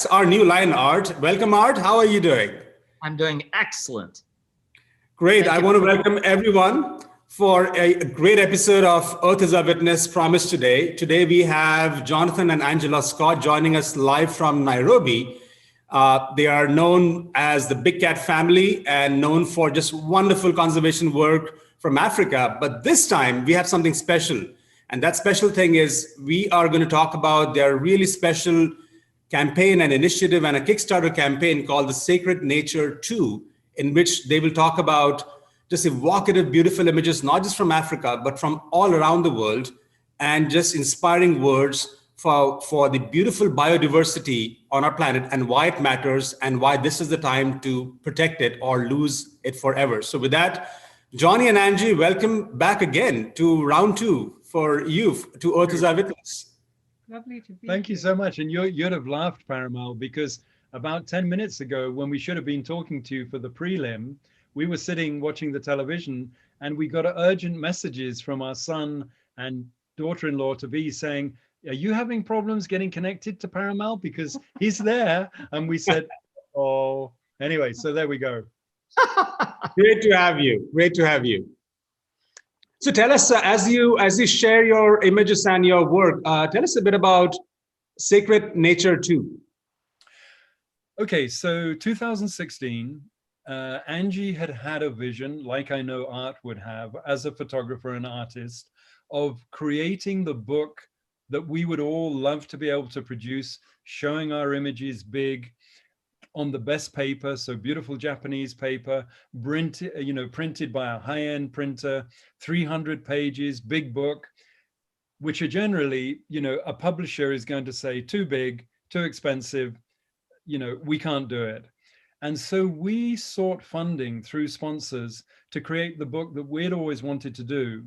Our new line, Art. Welcome, Art. How are you doing? I'm doing excellent. Great. I want to welcome everyone for a great episode of Earth is Our Witness Promise today. Today we have Jonathan and Angela Scott joining us live from Nairobi. They are known as the Big Cat family and known for just wonderful conservation work from Africa. But this time we have something special. And that special thing is we are going to talk about their really special campaign and initiative and a Kickstarter campaign called the Sacred Nature 2, in which they will talk about just evocative, beautiful images, not just from Africa, but from all around the world, and just inspiring words for the beautiful biodiversity on our planet and why it matters and why this is the time to protect it or lose it forever. So with that, Johnny and Angie, welcome back again to round two for you, to Earth is Our Witness. Lovely to be Thank you here. so much. And you'd have laughed, Parimal, because about 10 minutes ago, when we should have been talking to you for the prelim, we were sitting watching the television and we got urgent messages from our son and daughter-in-law to be saying, are you having problems getting connected to Parimal? Because he's there. And we said, oh, anyway, so there we go. Great to have you. Great to have you. So tell us, as you share your images and your work, tell us a bit about Sacred Nature 2. Okay, so 2016, Angie had a vision, like I know Art would have, as a photographer and artist, of creating the book that we would all love to be able to produce, showing our images big, on the best paper, so beautiful Japanese paper, printed by a high-end printer, 300 pages, big book, which are generally, a publisher is going to say too big, too expensive, we can't do it. And so we sought funding through sponsors to create the book that we'd always wanted to do.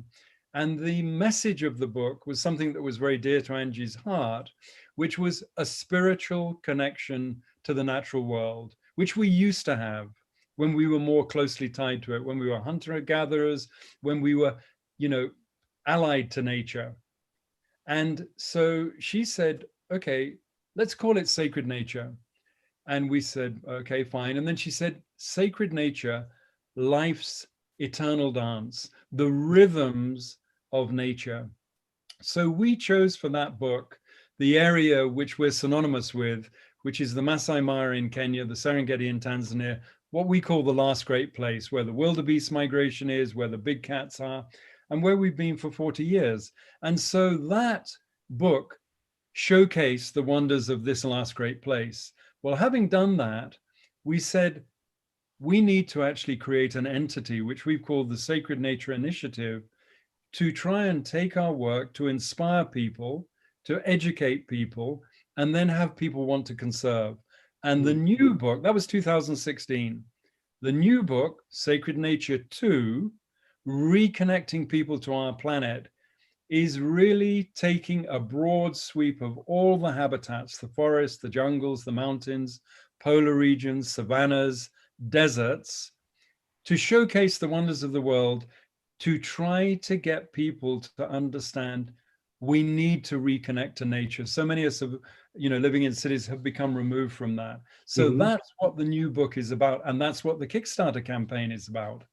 And the message of the book was something that was very dear to Angie's heart, which was a spiritual connection to the natural world, which we used to have when we were more closely tied to it, when we were hunter-gatherers, when we were, allied to nature. And so she said, okay, let's call it Sacred Nature. And we said, okay, fine. And then she said, Sacred Nature, life's eternal dance, the rhythms of nature. So we chose for that book the area which we're synonymous with, which is the Masai Mara in Kenya, the Serengeti in Tanzania, what we call the last great place, where the wildebeest migration is, where the big cats are, and where we've been for 40 years. And so that book showcased the wonders of this last great place. Well, having done that, we said, we need to actually create an entity, which we've called the Sacred Nature Initiative, to try and take our work to inspire people, to educate people, and then have people want to conserve. And the new book, that was 2016, the new book, Sacred Nature 2, Reconnecting People to Our Planet, is really taking a broad sweep of all the habitats, the forests, the jungles, the mountains, polar regions, savannas, deserts, to showcase the wonders of the world, to try to get people to understand we need to reconnect to nature. So many of us, living in cities have become removed from that. So that's what the new book is about. And that's what the Kickstarter campaign is about.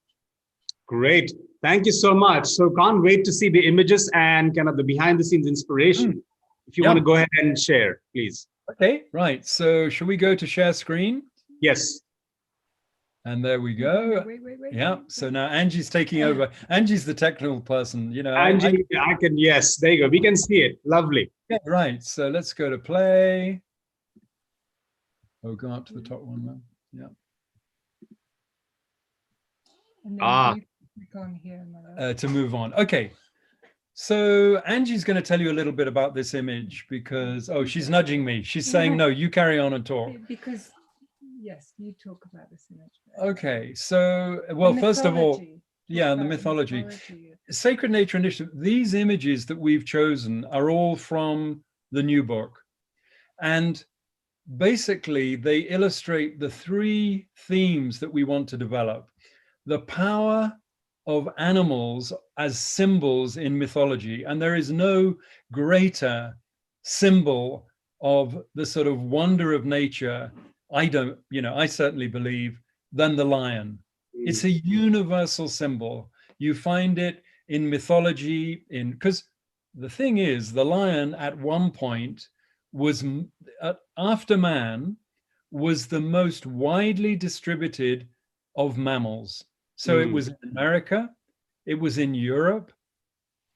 Great. Thank you so much. So can't wait to see the images and kind of the behind the scenes inspiration. If you want to go ahead and share, please. Okay, right. So should we go to share screen? Yes. And there we go. Wait. Yeah. So now Angie's taking over. Angie's the technical person, Angie, I can, yes, there you go. We can see it. Lovely. Yeah, right. So let's go to play. Oh, go up to the top one now. Yeah. And then you click on here, to move on. Okay. So Angie's going to tell you a little bit about this image because, she's nudging me. She's saying, no, you carry on and talk. Because, yes, you talk about this image. Okay. So, well, first of all, the mythology. Sacred Nature Initiative, these images that we've chosen are all from the new book. And basically, they illustrate the three themes that we want to develop. The power of animals as symbols in mythology. And there is no greater symbol of the sort of wonder of nature, I don't, I certainly believe, than the lion. It's a universal symbol. You find it in mythology, because the thing is, the lion at one point was, after man, was the most widely distributed of mammals. So it was in America, it was in Europe,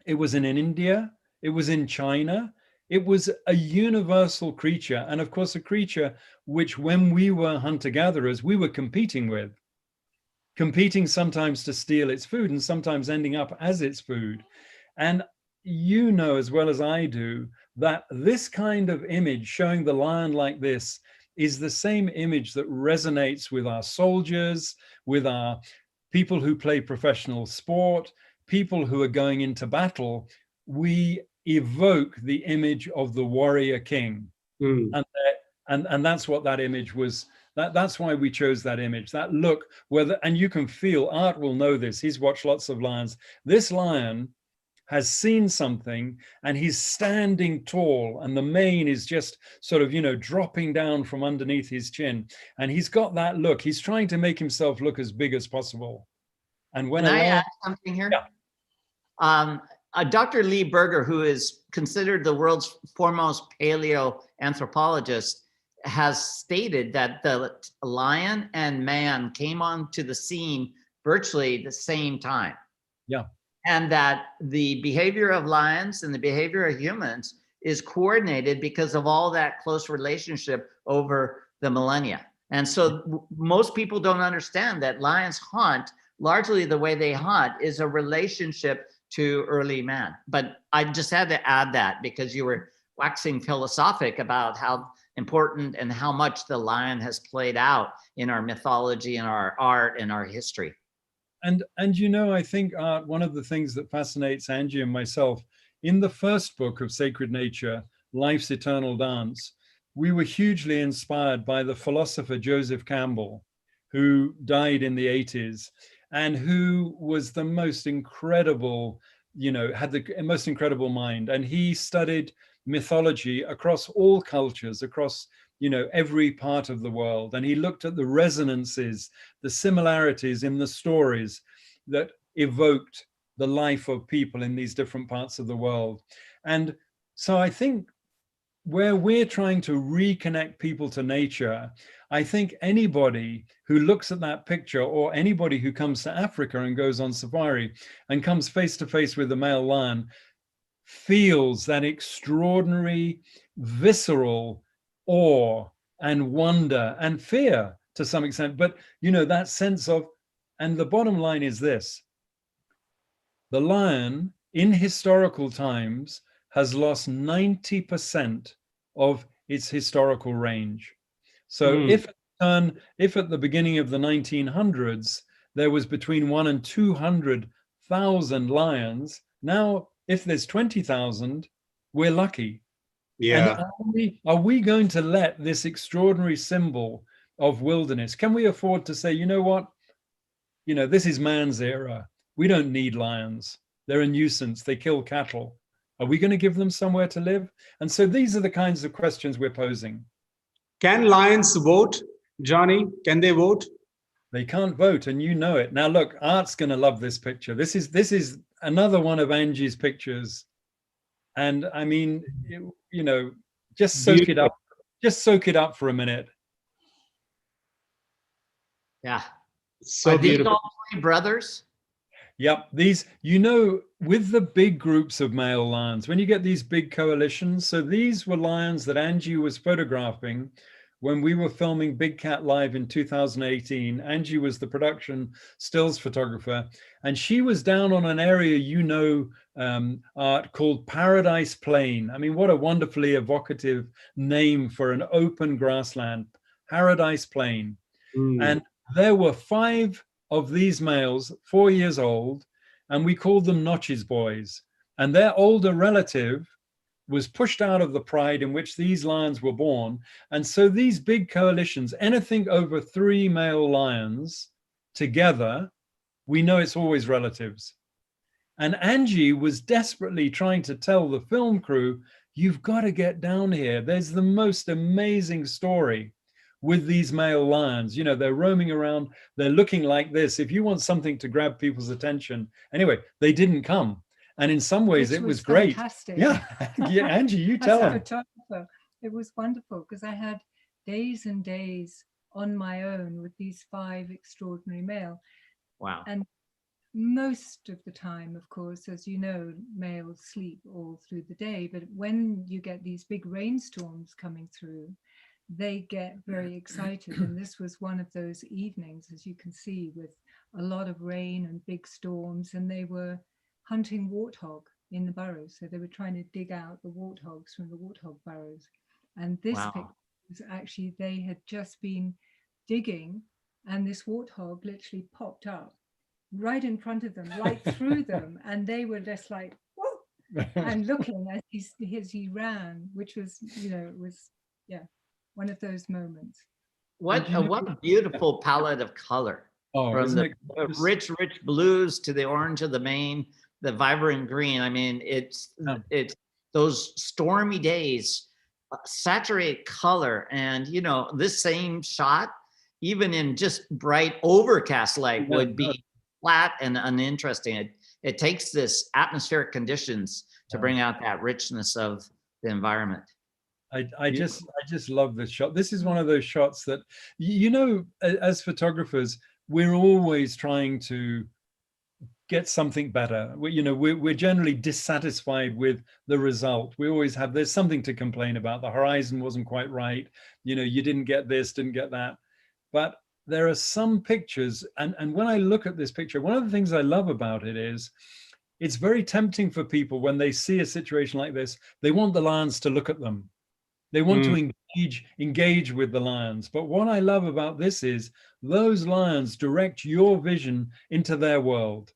it was in India, it was in China. It was a universal creature. And of course, a creature which, when we were hunter-gatherers, we were competing sometimes to steal its food and sometimes ending up as its food. And you know as well as I do that this kind of image showing the lion like this is the same image that resonates with our soldiers, with our people who play professional sport, people who are going into battle. We evoke the image of the warrior king. And that's what that image was. That's why we chose that image, that look, and you can feel, Art will know this, he's watched lots of lions. This lion has seen something and he's standing tall and the mane is just sort of, dropping down from underneath his chin. And he's got that look. He's trying to make himself look as big as possible. And when Can I add something here? Yeah. Dr. Lee Berger, who is considered the world's foremost paleoanthropologist, has stated that the lion and man came onto the scene virtually the same time. Yeah. And that the behavior of lions and the behavior of humans is coordinated because of all that close relationship over the millennia. And so most people don't understand that lions hunt, largely the way they hunt is a relationship to early man. But I just had to add that because you were waxing philosophic about how important and how much the lion has played out in our mythology and our art and our history. And I think, Art, one of the things that fascinates Angie and myself, in the first book of Sacred Nature, Life's Eternal Dance, we were hugely inspired by the philosopher Joseph Campbell, who died in the 80s, and who was the most incredible, had the most incredible mind. And he studied mythology across all cultures, across every part of the world. And he looked at the resonances, the similarities in the stories that evoked the life of people in these different parts of the world. And so I think where we're trying to reconnect people to nature, I think anybody who looks at that picture, or anybody who comes to Africa and goes on safari and comes face to face with the male lion, feels that extraordinary, visceral awe and wonder and fear to some extent. But, that sense of, and the bottom line is this: the lion in historical times has lost 90% of its historical range. So if at the beginning of the 1900s, there was between 1 and 200,000 lions, now if there's 20,000, we're lucky. Yeah. And are we going to let this extraordinary symbol of wilderness, can we afford to say, you know what, this is man's era. We don't need lions. They're a nuisance. They kill cattle. Are we going to give them somewhere to live? And so these are the kinds of questions we're posing. Can lions vote, Johnny? Can they vote? They can't vote, and you know it. Now, look, Art's going to love this picture. This is another one of Angie's pictures. And I mean, just soak it up. Just soak it up for a minute. Yeah. So beautiful. These all three brothers? Yep. These, with the big groups of male lions, when you get these big coalitions, so these were lions that Angie was photographing when we were filming Big Cat Live in 2018. Angie was the production stills photographer, and she was down on an area, Art, called Paradise Plain. I mean, what a wonderfully evocative name for an open grassland, Paradise Plain. And there were 5 of these males, 4 years old, and we called them Notches boys. And their older relative was pushed out of the pride in which these lions were born. And so these big coalitions, anything over 3 male lions together, we know it's always relatives. And Angie was desperately trying to tell the film crew, you've got to get down here. There's the most amazing story with these male lions. You know, they're roaming around, they're looking like this. If you want something to grab people's attention, anyway, they didn't come. And in some ways, Which it was great. Fantastic. Yeah, yeah, Angie, you tell them. It was wonderful because I had days and days on my own with these 5 extraordinary male. Wow. And most of the time, of course, as you know, males sleep all through the day. But when you get these big rainstorms coming through, they get very excited. And this was one of those evenings, as you can see, with a lot of rain and big storms. And they were hunting warthog in the burrows. So they were trying to dig out the warthogs from the warthog burrows. And this picture was actually, they had just been digging, and this warthog literally popped up right in front of them, right through them. And they were just like, whoa, and looking as he ran, which was, you know, it was, yeah, one of those moments. What a beautiful palette of color. From the rich blues to the orange of the mane, the vibrant green. I mean, it's those stormy days, saturate color. And, you know, this same shot, even in just bright overcast light, would be flat and uninteresting. It takes this atmospheric conditions to bring out that richness of the environment. I just love this shot. This is one of those shots that, you know, as photographers, we're always trying to get something better. We're generally dissatisfied with the result. We always have, there's something to complain about. The horizon wasn't quite right. You know, you didn't get this, didn't get that. But there are some pictures, and when I look at this picture, one of the things I love about it is, it's very tempting for people when they see a situation like this, they want the lions to look at them. They want to engage with the lions. But what I love about this is those lions direct your vision into their world.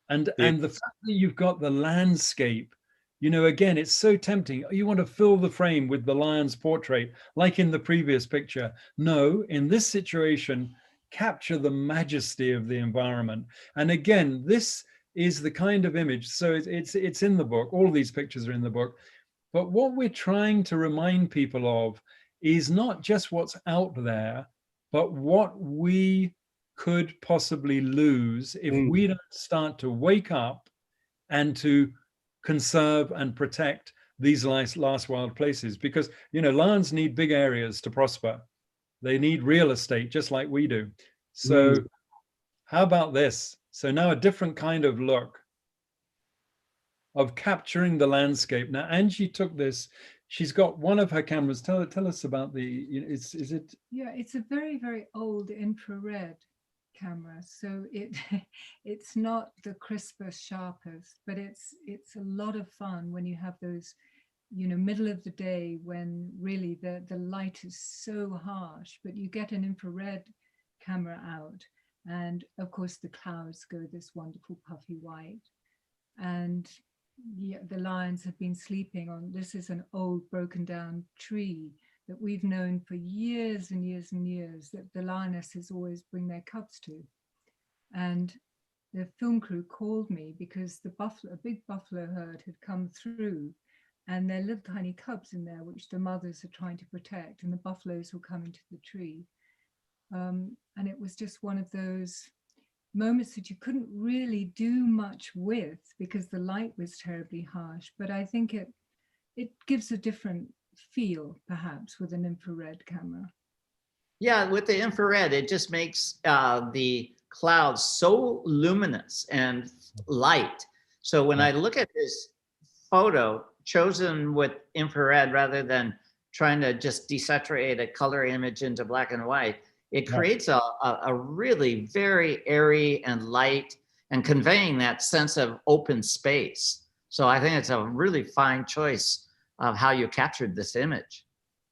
And the fact that you've got the landscape, you know, again, it's so tempting. You want to fill the frame with the lion's portrait, like in the previous picture. No, in this situation, capture the majesty of the environment. And again, this is the kind of image. So it's in the book. All these pictures are in the book. But what we're trying to remind people of is not just what's out there, but what we could possibly lose if we don't start to wake up and to conserve and protect these last wild places. Because, you know, lions need big areas to prosper. They need real estate, just like we do. So how about this? So now a different kind of look of capturing the landscape. Now, Angie took this. She's got one of her cameras. Tell us about the. Is it? Yeah, it's a very, very old infrared camera. So it's not the crispest, sharpest, but it's a lot of fun when you have those, you know, middle of the day when really the light is so harsh. But you get an infrared camera out, and of course the clouds go this wonderful puffy white, and yeah, the lions have been sleeping on, this is an old broken down tree that we've known for years and years and years that the lionesses always bring their cubs to. And the film crew called me because a big buffalo herd had come through, and there are little tiny cubs in there which the mothers are trying to protect, and the buffaloes were coming to the tree. And it was just one of those moments that you couldn't really do much with because the light was terribly harsh. But I think it gives a different feel, perhaps, with an infrared camera. Yeah, with the infrared, it just makes the clouds so luminous and light. So when I look at this photo chosen with infrared rather than trying to just desaturate a color image into black and white, it creates a really very airy and light and conveying that sense of open space. So I think it's a really fine choice of how you captured this image.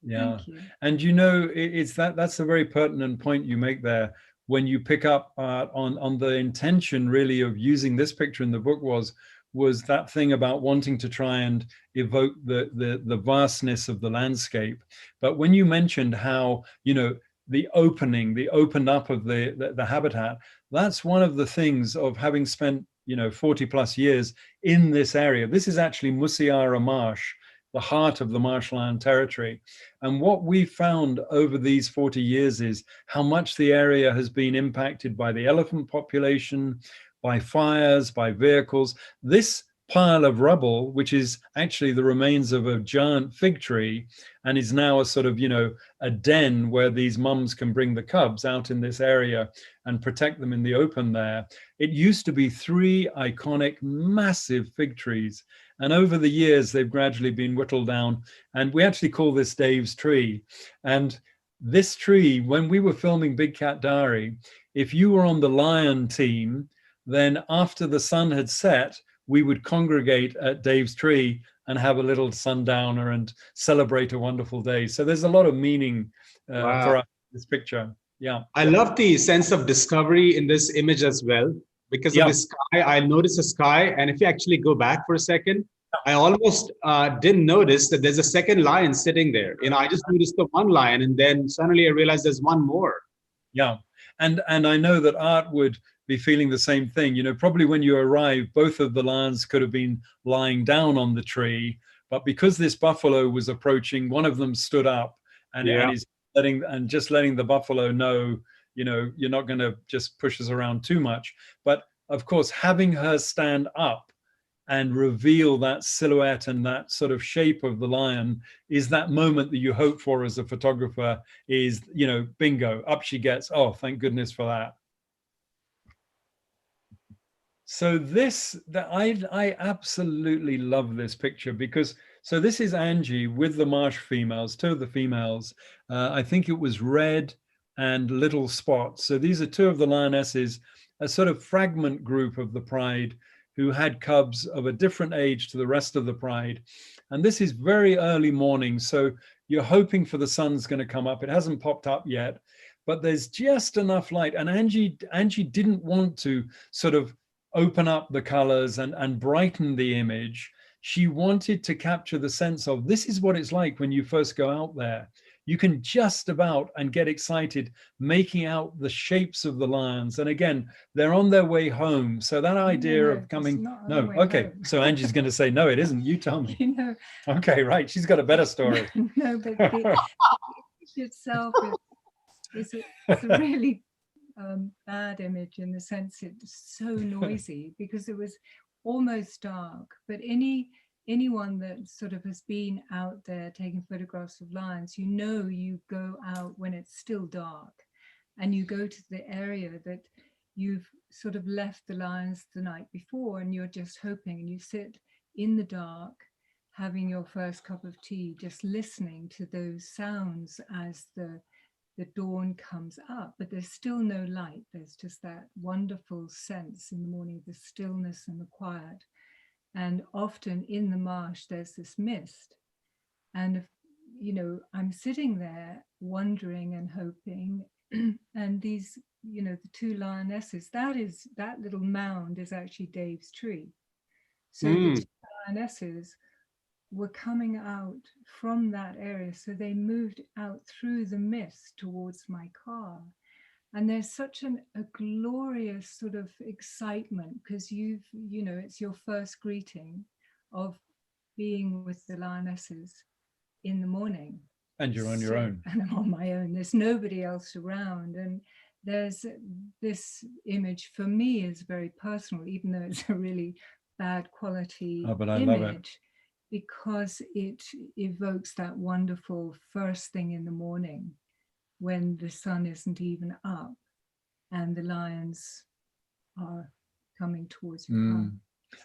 Yeah, and you know, that's a very pertinent point you make there when you pick up on the intention really of using this picture in the book was that thing about wanting to try and evoke the vastness of the landscape. But when you mentioned how, you know, the open up of the habitat, that's one of the things of having spent, you know, 40 plus years in this area. This is actually Musiara Marsh the heart of the marshland territory. And what we found over these 40 years is how much the area has been impacted by the elephant population, by fires, by vehicles. This pile of rubble, which is actually the remains of a giant fig tree and is now a sort of, a den where these mums can bring the cubs out in this area and protect them in the open there. It used to be 3 iconic, massive fig trees. And over the years, they've gradually been whittled down. And we actually call this Dave's tree. And this tree, when we were filming Big Cat Diary, if you were on the lion team, then after the sun had set, we would congregate at Dave's tree and have a little sundowner and celebrate a wonderful day. So there's a lot of meaning for us in this picture. Yeah. I love the sense of discovery in this image as well, because of the sky. I noticed the sky. And if you actually go back for a second, I almost didn't notice that there's a second lion sitting there. I just noticed the one lion, and then suddenly I realized there's one more. Yeah. And I know that Art would be feeling the same thing. Probably when you arrived, both of the lions could have been lying down on the tree, but because this buffalo was approaching, one of them stood up and is just letting the buffalo know, you're not going to just push us around too much. But of course, having her stand up and reveal that silhouette and that sort of shape of the lion is that moment that you hope for as a photographer. Is, bingo, up she gets. Oh, thank goodness for that. So I absolutely love this picture because, so this is Angie with the marsh females, 2 of the females. I think it was Red and Little Spot. So these are 2 of the lionesses, a sort of fragment group of the pride who had cubs of a different age to the rest of the pride. And this is very early morning. So you're hoping for the sun's going to come up. It hasn't popped up yet, but there's just enough light. And Angie didn't want to sort of open up the colors and brighten the image. She wanted to capture the sense of, this is what it's like when you first go out there. You can just about and get excited making out the shapes of the lions. And again, they're on their way home. So that idea of coming, okay. Home. So Angie's going to say, no, it isn't. You tell me. Okay, right. She's got a better story. No, but the image itself is a really bad image in the sense it's so noisy because it was almost dark. But anyone that sort of has been out there taking photographs of lions, you go out when it's still dark and you go to the area that you've sort of left the lions the night before, and you're just hoping, and you sit in the dark having your first cup of tea, just listening to those sounds as the dawn comes up, but there's still no light. There's just that wonderful sense in the morning, the stillness and the quiet. And often in the marsh, there's this mist. And, I'm sitting there wondering and hoping, and these, the 2 lionesses, that little mound is actually Dave's tree. So the 2 lionesses were coming out from that area. So they moved out through the mist towards my car. And there's such a glorious sort of excitement because it's your first greeting of being with the lionesses in the morning. And you're on your own. And I'm on my own. There's nobody else around. And there's this image for me is very personal, even though it's a really bad quality but I image. love it. Because it evokes that wonderful first thing in the morning when the sun isn't even up and the lions are coming towards you.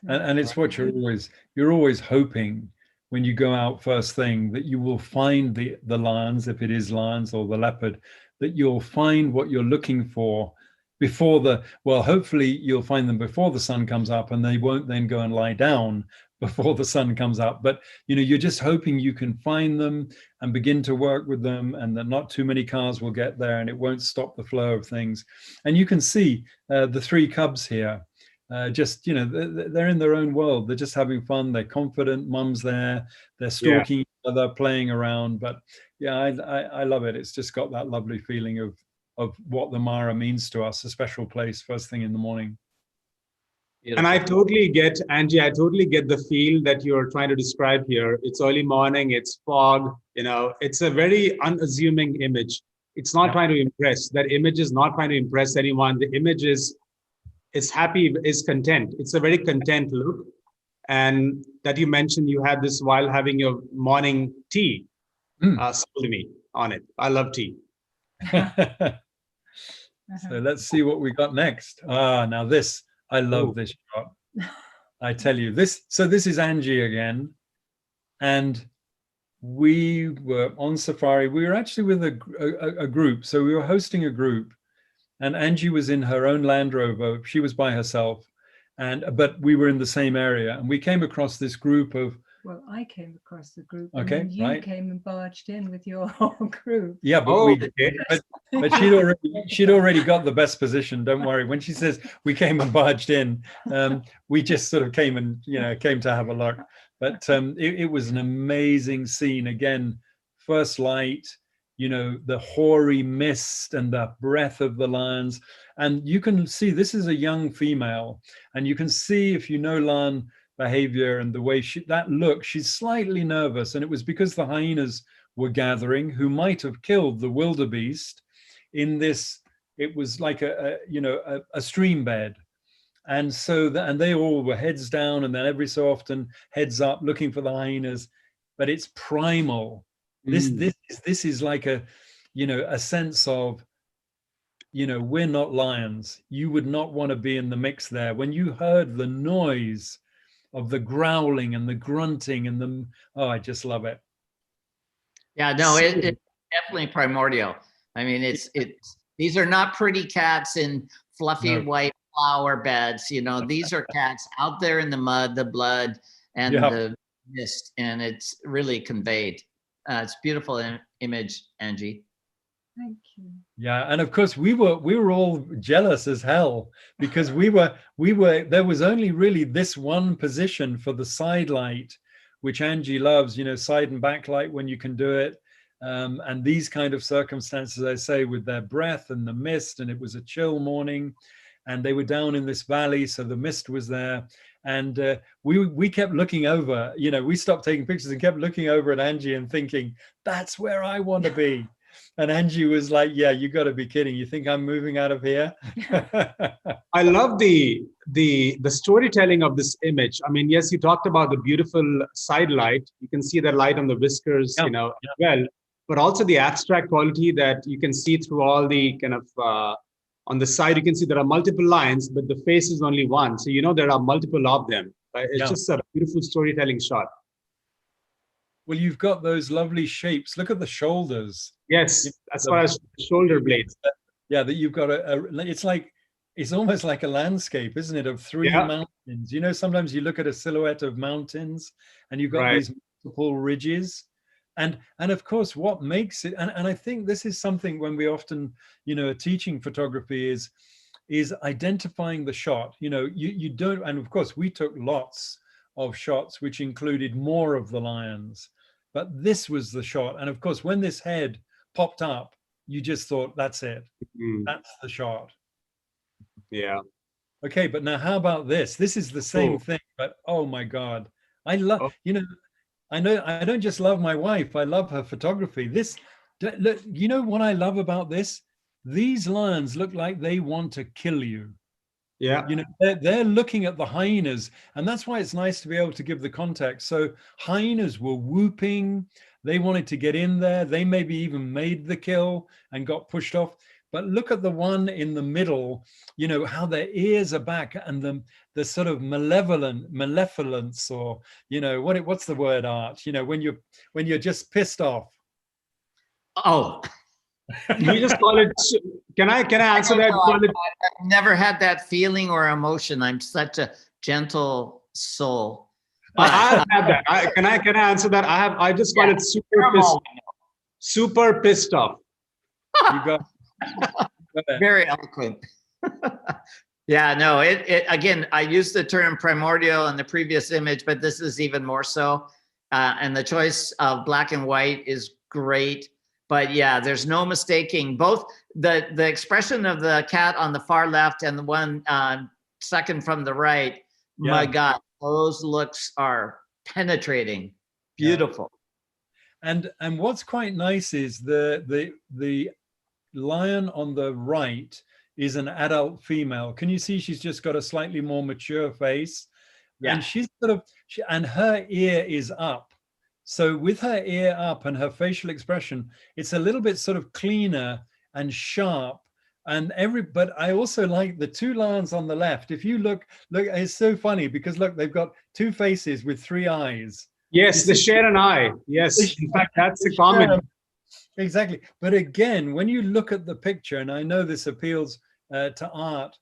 So, and it's what you're always hoping when you go out first thing that you will find the lions, if it is lions, or the leopard, that you'll find what you're looking for before hopefully you'll find them before the sun comes up, and they won't then go and lie down before the sun comes up. But you're just hoping you can find them and begin to work with them, and that not too many cars will get there and it won't stop the flow of things. And you can see the 3 cubs here, they're in their own world. They're just having fun. They're confident. Mum's there. They're stalking each other, playing around. But I love it. It's just got that lovely feeling of what the Mara means to us, a special place first thing in the morning. Beautiful. And I totally get, Angie, I totally get the feel that you're trying to describe here. It's early morning, it's fog, it's a very unassuming image. It's not trying to impress. That image is not trying to impress anyone. The image is happy, is content. It's a very content look. And that you mentioned you had this while having your morning tea. Sold me on it. I love tea. So let's see what we got next. Now this, I love this shot. I tell you this. So this is Angie again. And we were on safari. We were actually with a group. So we were hosting a group, and Angie was in her own Land Rover. She was by herself, but we were in the same area, and we came across this group of. Well, I came across the group. Okay, and you came and barged in with your whole group. Yeah, but but she'd already got the best position. Don't worry. When she says we came and barged in, we just sort of came to have a look. But it was an amazing scene. Again, first light, the hoary mist and the breath of the lions. And you can see this is a young female. And you can see, if you know lion behavior and the way she's slightly nervous. And it was because the hyenas were gathering, who might have killed the wildebeest in this. It was like a stream bed. And so and they all were heads down, and then every so often heads up looking for the hyenas. But it's primal. This is like a sense of, we're not lions. You would not want to be in the mix there. When you heard the noise of the growling and the grunting and I just love it. Yeah, no, it's definitely primordial. I mean, these are not pretty cats in fluffy white flower beds. These are cats out there in the mud, the blood, and the mist, and it's really conveyed. It's a beautiful image, Angie. Thank you. Yeah, and of course we were all jealous as hell, because we were there was only really this one position for the side light, which Angie loves, side and back light when you can do it. And these kind of circumstances, I say, with their breath and the mist, and it was a chill morning, and they were down in this valley, so the mist was there. And we kept looking over, we stopped taking pictures and kept looking over at Angie and thinking, that's where I want to be. And Angie was like, yeah, you got to be kidding. You think I'm moving out of here? I love the storytelling of this image. I mean, yes, you talked about the beautiful side light. You can see the light on the whiskers, well, but also the abstract quality that you can see through all the kind of, on the side, you can see there are multiple lines, but the face is only one. So, there are multiple of them. It's just a beautiful storytelling shot. Well, you've got those lovely shapes. Look at the shoulders. Yes, that's what I was, shoulder blades. Yeah, that you've got it's almost like a landscape, isn't it, of three mountains. Sometimes you look at a silhouette of mountains and you've got these multiple ridges. And of course, what makes it, and I think this is something when we often, are teaching photography is identifying the shot. You don't, and of course we took lots of shots which included more of the lions, but this was the shot. And of course, when this head popped up, you just thought, that's it. That's the shot. Yeah. Okay, but now how about this? This is the same thing, but oh my God. I love, I know I don't just love my wife, I love her photography. Look, what I love about this? These lions look like they want to kill you. Yeah. They're looking at the hyenas, and that's why it's nice to be able to give the context. So hyenas were whooping, they wanted to get in there, they maybe even made the kill and got pushed off. But look at the one in the middle, how their ears are back, and the sort of malevolence, or what's the word, Art? When you're just pissed off. Oh, you just call it. Can I answer that? I've never had that feeling or emotion. I'm such a gentle soul. I have had that. Can I answer that? I just call it super pissed off. You got. Very eloquent. Yeah, no, it again, I used the term primordial in the previous image, but this is even more so. And the choice of black and white is great. But yeah, there's no mistaking both the expression of the cat on the far left and the one second from the right, Yeah. my God, those looks are penetrating, beautiful. And what's quite nice is the lion on the right is an adult female. Can you see she's just got a slightly more mature face? Yeah. And she's sort of, and her ear is up. So with her ear up and her facial expression, it's a little bit sort of cleaner and sharp. And but I also like the two lions on the left. If you look, it's so funny because look, they've got two faces with three eyes. Yes, they share an eye. Yes, in fact, that's a common. Exactly. But again, when you look at the picture, and I know this appeals to art,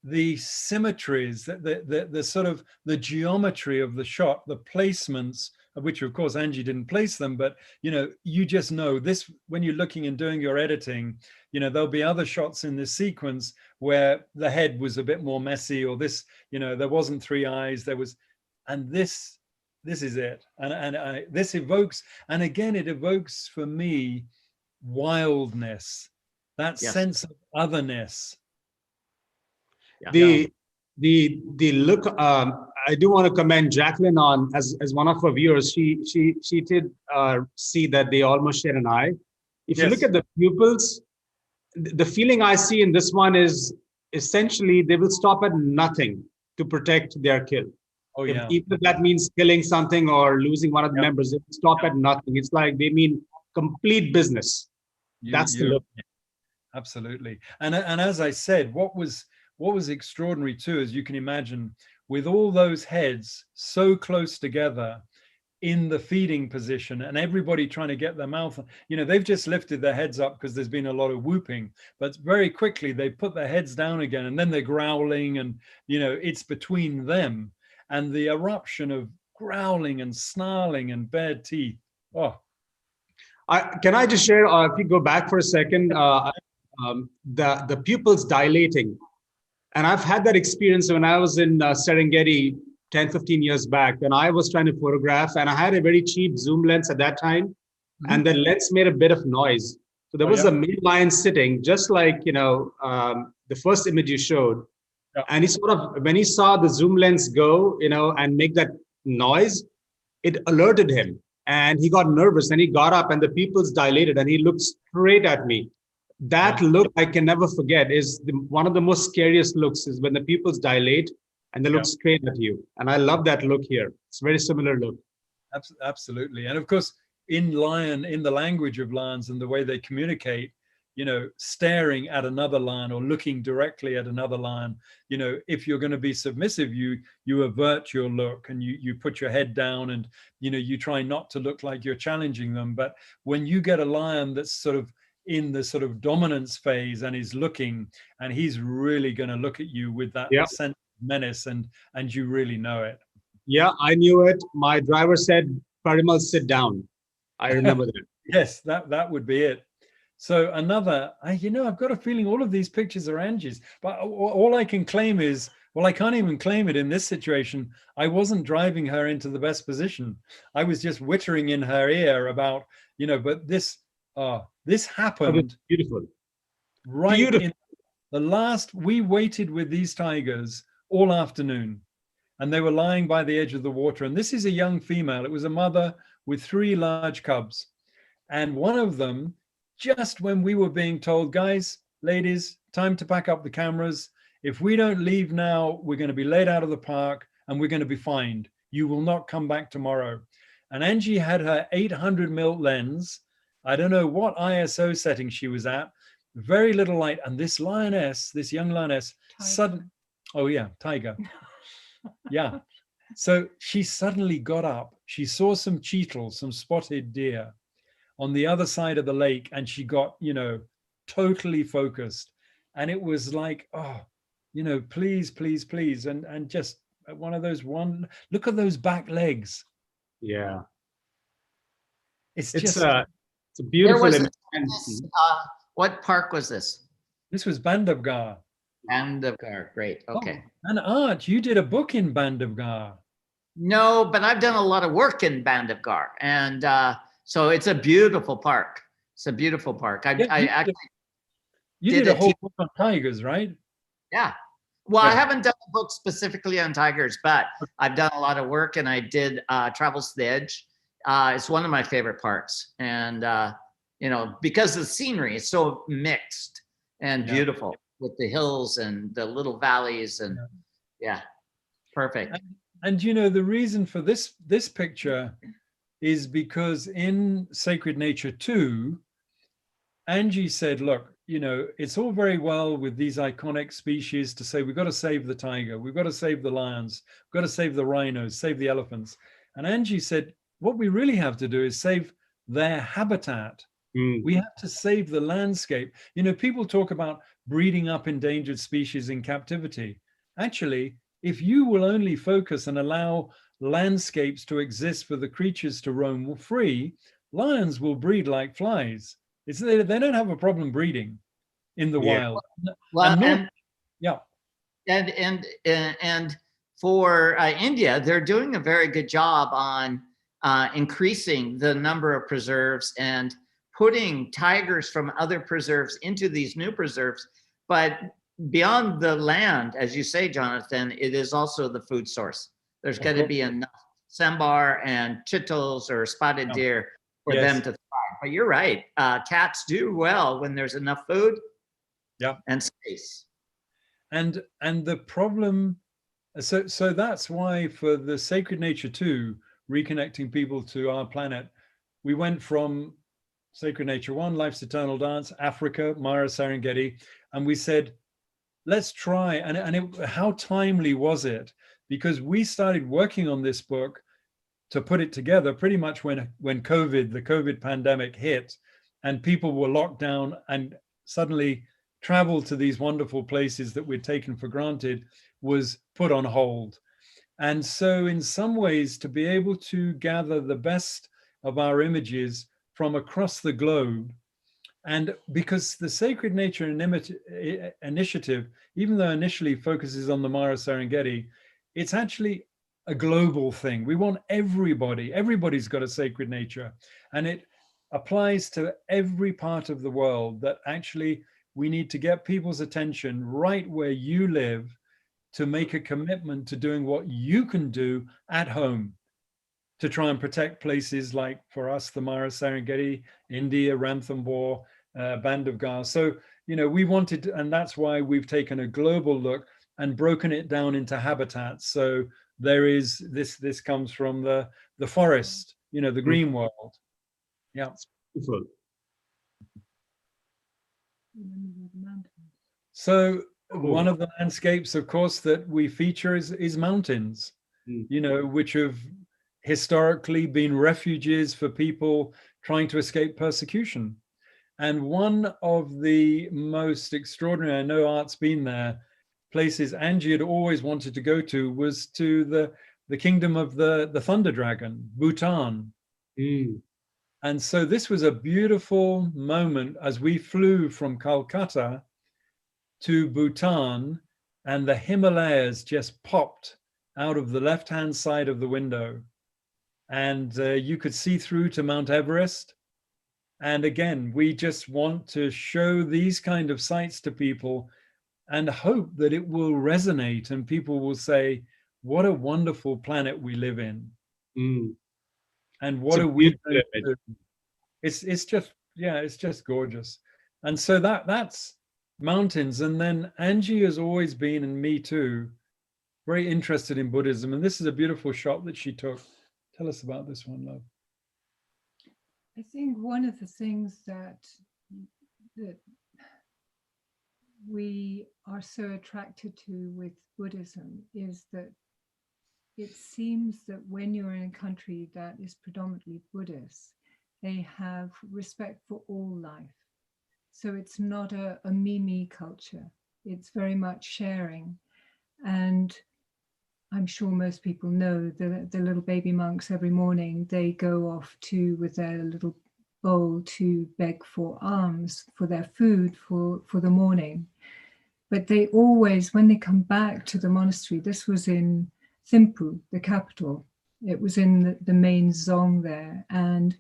the symmetries, the sort of the geometry of the shot, the placements, of which of course Angie didn't place them, but you know, you just know this when you're looking and doing your editing, you know, there'll be other shots in this sequence where the head was a bit more messy, or this, you know, there wasn't three eyes, there was, and this is it. And this evokes, and again, it evokes for me wildness, that sense of otherness. The look. I do want to commend Jacqueline on as one of our viewers. She did see that they almost share an eye. If you look at the pupils, the feeling I see in this one is essentially they will stop at nothing to protect their kill. Oh, yeah. Even if that means killing something or losing one of the members, they stop at nothing. It's like they mean complete business. That's the look. Absolutely. And as I said, what was extraordinary too, as you can imagine, with all those heads so close together in the feeding position and everybody trying to get their mouth, you know, they've just lifted their heads up because there's been a lot of whooping, but very quickly they put their heads down again and then they're growling, and, you know, it's between them and the eruption of growling and snarling and bared teeth. Oh. Can I just share, if you go back for a second, the pupils dilating. And I've had that experience when I was in Serengeti 10, 15 years back, when I was trying to photograph, and I had a very cheap zoom lens at that time, and the lens made a bit of noise. So there was a male lion sitting, just like, you know, the first image you showed. And he sort of, when he saw the zoom lens go, you know, and make that noise, it alerted him. And he got nervous and he got up and the pupils dilated and he looked straight at me. That look I can never forget is one of the most scariest looks, is when the pupils dilate and they look straight at you. And I love that look here. It's a very similar look. Absolutely. And of course, in the language of lions and the way they communicate, you know, staring at another lion or looking directly at another lion, you know, if you're going to be submissive, you avert your look and you put your head down and, you know, you try not to look like you're challenging them. But when you get a lion that's sort of in the sort of dominance phase and is looking, and he's really going to look at you with that sense of menace, and you really know it. Yeah, I knew it. My driver said, Parimal, sit down. I remember that. Yes, that would be it. So another, you know, I've got a feeling all of these pictures are Angie's, but all I can claim is, well, I can't even claim it in this situation. I wasn't driving her into the best position. I was just whittering in her ear about, you know, but this happened. Beautiful. Right. Beautiful. In the last, we waited with these tigers all afternoon and they were lying by the edge of the water. And this is a young female. It was a mother with 3 large cubs. And one of them, just when we were being told, guys, ladies, time to pack up the cameras. If we don't leave now, we're going to be laid out of the park and we're going to be fined. You will not come back tomorrow. And Angie had her 800mm lens. I don't know what ISO setting she was at. Very little light. And this lioness, this young lioness, tiger. Yeah. So she suddenly got up. She saw some cheetle, some spotted deer on the other side of the lake, and she got, you know, totally focused. And it was like, oh, you know, please, please, please. And just one of those look at those back legs. Yeah. It's a beautiful. What park was this? This was Bandhavgarh. Bandhavgarh, great. Okay. Oh, and Art, you did a book in Bandhavgarh. No, but I've done a lot of work in Bandhavgarh, and so it's a beautiful park. It's a beautiful park. I actually did a whole book on tigers, right? Yeah. Well, I Yeah. haven't done a book specifically on tigers, but I've done a lot of work, and I did Travels to the Edge. It's one of my favorite parts. And, you know, because the scenery is so mixed and beautiful with the hills and the little valleys and perfect. And you know, the reason for this picture is because in Sacred Nature 2, Angie said, look, you know, it's all very well with these iconic species to say, we've got to save the tiger, we've got to save the lions, we've got to save the rhinos, save the elephants. And Angie said, what we really have to do is save their habitat. We have to save the landscape. You know, people talk about breeding up endangered species in captivity. Actually, if you will only focus and allow landscapes to exist for the creatures to roam free, lions will breed like flies. They don't have a problem breeding in the wild. Well, and for India, they're doing a very good job on increasing the number of preserves and putting tigers from other preserves into these new preserves. But beyond the land, as you say, Jonathan, it is also the food source. There's got to be enough sambar and chittals or spotted deer for them to thrive. But you're right. Cats do well when there's enough food and space. And the problem, so that's why for the Sacred Nature 2, Reconnecting People to Our Planet, we went from Sacred Nature 1, Life's Eternal Dance, Africa, Mara Serengeti, and we said, let's try, and how timely was it? Because we started working on this book to put it together pretty much when the COVID pandemic hit, and people were locked down and suddenly travel to these wonderful places that we'd taken for granted was put on hold. And so in some ways, to be able to gather the best of our images from across the globe, and because the Sacred Nature Initiative, even though initially focuses on the Mara Serengeti, it's actually a global thing. We want everybody's got a sacred nature, and it applies to every part of the world, that actually we need to get people's attention right where you live to make a commitment to doing what you can do at home to try and protect places like, for us, the Mara Serengeti, India, Ranthambore, Band of Gar. So, you know, we wanted, and that's why we've taken a global look and broken it down into habitats. So there is this comes from the forest, you know, the green world. Yeah. Beautiful. So one of the landscapes, of course, that we feature is mountains, you know, which have historically been refuges for people trying to escape persecution. And one of the most extraordinary, I know Art's been there, places Angie had always wanted to go to was to the kingdom of the thunder dragon, Bhutan. And so this was a beautiful moment as we flew from Calcutta to Bhutan, and the Himalayas just popped out of the left-hand side of the window. And you could see through to Mount Everest. And again, we just want to show these kind of sights to people and hope that it will resonate and people will say, what a wonderful planet we live in. And what are we going to do? It's just, yeah, it's just gorgeous. And so that's mountains. And then Angie has always been, and me too, very interested in Buddhism. And this is a beautiful shot that she took. Tell us about this one, love. I think one of the things that we are so attracted to with Buddhism is that it seems that when you're in a country that is predominantly Buddhist, they have respect for all life. So it's not a me culture. It's very much sharing. And I'm sure most people know the little baby monks every morning, they go off with their little bowl to beg for alms for their food for the morning. But they always, when they come back to the monastery, this was in Thimphu, the capital, it was in the main zong there, and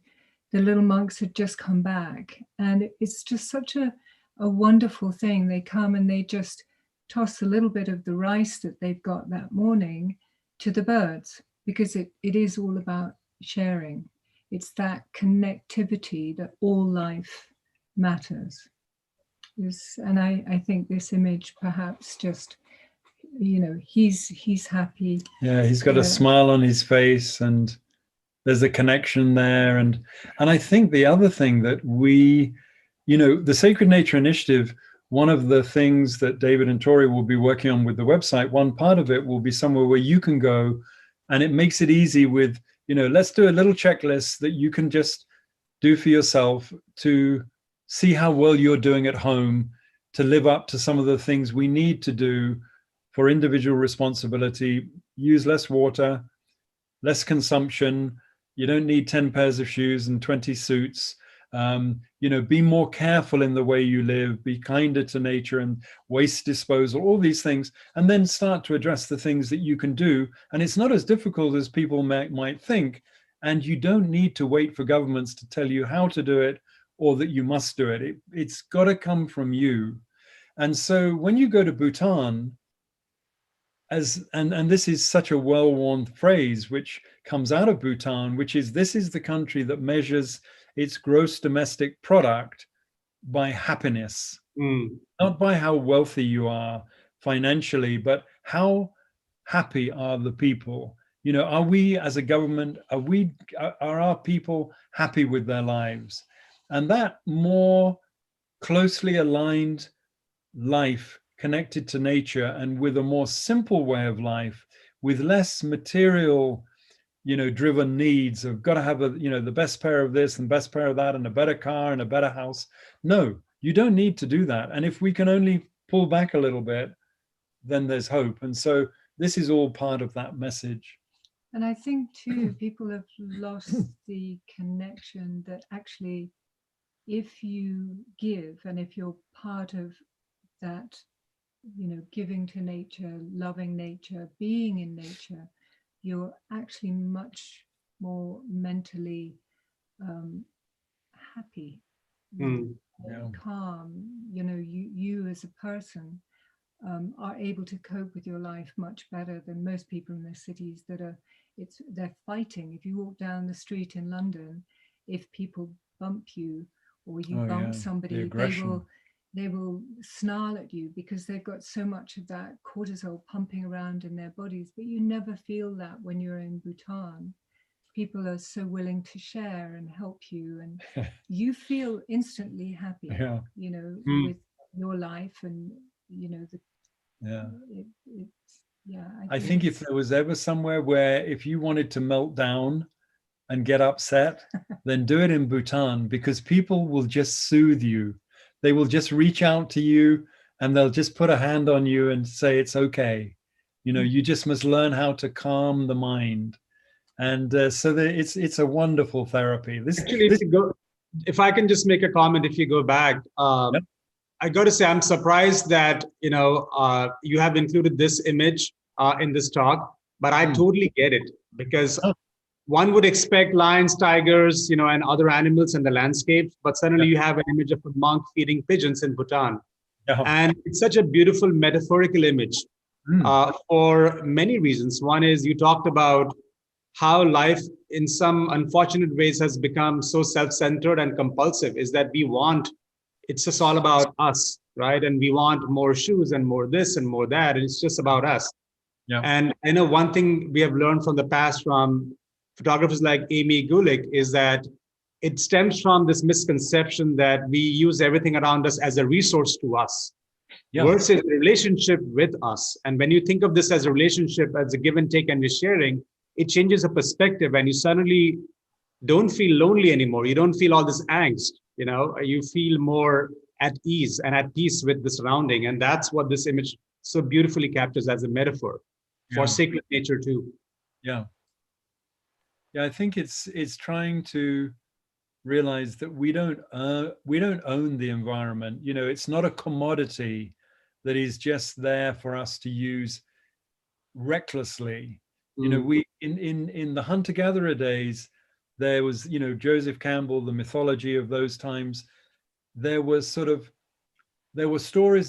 the little monks had just come back. And it's just such a wonderful thing. They come and they just toss a little bit of the rice that they've got that morning to the birds, because it is all about sharing. It's that connectivity that all life matters. And I think this image perhaps just, he's happy. Yeah, he's got a smile on his face, and there's a connection there. And I think the other thing that we, the Sacred Nature Initiative, one of the things that David and Tori will be working on with the website, one part of it will be somewhere where you can go, and it makes it easy with, let's do a little checklist that you can just do for yourself to see how well you're doing at home, to live up to some of the things we need to do for individual responsibility. Use less water, less consumption. You don't need 10 pairs of shoes and 20 suits. Be more careful in the way you live, be kinder to nature, and waste disposal, all these things, and then start to address the things that you can do. And it's not as difficult as people might think. And you don't need to wait for governments to tell you how to do it or that you must do it. It's got to come from you. And so when you go to Bhutan, and this is such a well-worn phrase which comes out of Bhutan, which is, this is the country that measures its gross domestic product by happiness, not by how wealthy you are financially, but how happy are the people. Are we as a government, are our people happy with their lives? And that more closely aligned life, connected to nature, and with a more simple way of life, with less material, driven needs of got to have the best pair of this and best pair of that and a better car and a better house. No, you don't need to do that. And if we can only pull back a little bit, then there's hope. And so this is all part of that message. And I think too, people have lost the connection that actually, if you give, and if you're part of that, giving to nature, loving nature, being in nature, you're actually much more mentally happy, calm. You as a person are able to cope with your life much better than most people in the cities they're fighting. If you walk down the street in London, if people bump you or you bump somebody, they will snarl at you because they've got so much of that cortisol pumping around in their bodies. But you never feel that when you're in Bhutan. People are so willing to share and help you, and you feel instantly happy, with your life, and I think if there was ever somewhere where if you wanted to melt down and get upset, then do it in Bhutan, because people will just soothe you. They will just reach out to you and they'll just put a hand on you and say, it's okay. You just must learn how to calm the mind. And so it's a wonderful therapy. If I can just make a comment, if you go back, I got to say, I'm surprised that, you have included this image in this talk, but I totally get it, because one would expect lions, tigers, and other animals in the landscape, but suddenly you have an image of a monk feeding pigeons in Bhutan. And it's such a beautiful metaphorical image for many reasons. One is, you talked about how life in some unfortunate ways has become so self-centered and compulsive, is that it's just all about us, right? And we want more shoes and more this and more that, and it's just about us. And I know one thing we have learned from the past from photographers like Amy Gulick is that it stems from this misconception that we use everything around us as a resource to us versus a relationship with us. And when you think of this as a relationship, as a give and take and you're sharing, it changes the perspective, and you suddenly don't feel lonely anymore. You don't feel all this angst, you feel more at ease and at peace with the surrounding. And that's what this image so beautifully captures as a metaphor for sacred nature too. I think it's trying to realize that we don't own the environment. It's not a commodity that is just there for us to use recklessly. We in the hunter-gatherer days, there was, Joseph Campbell, the mythology of those times. There were stories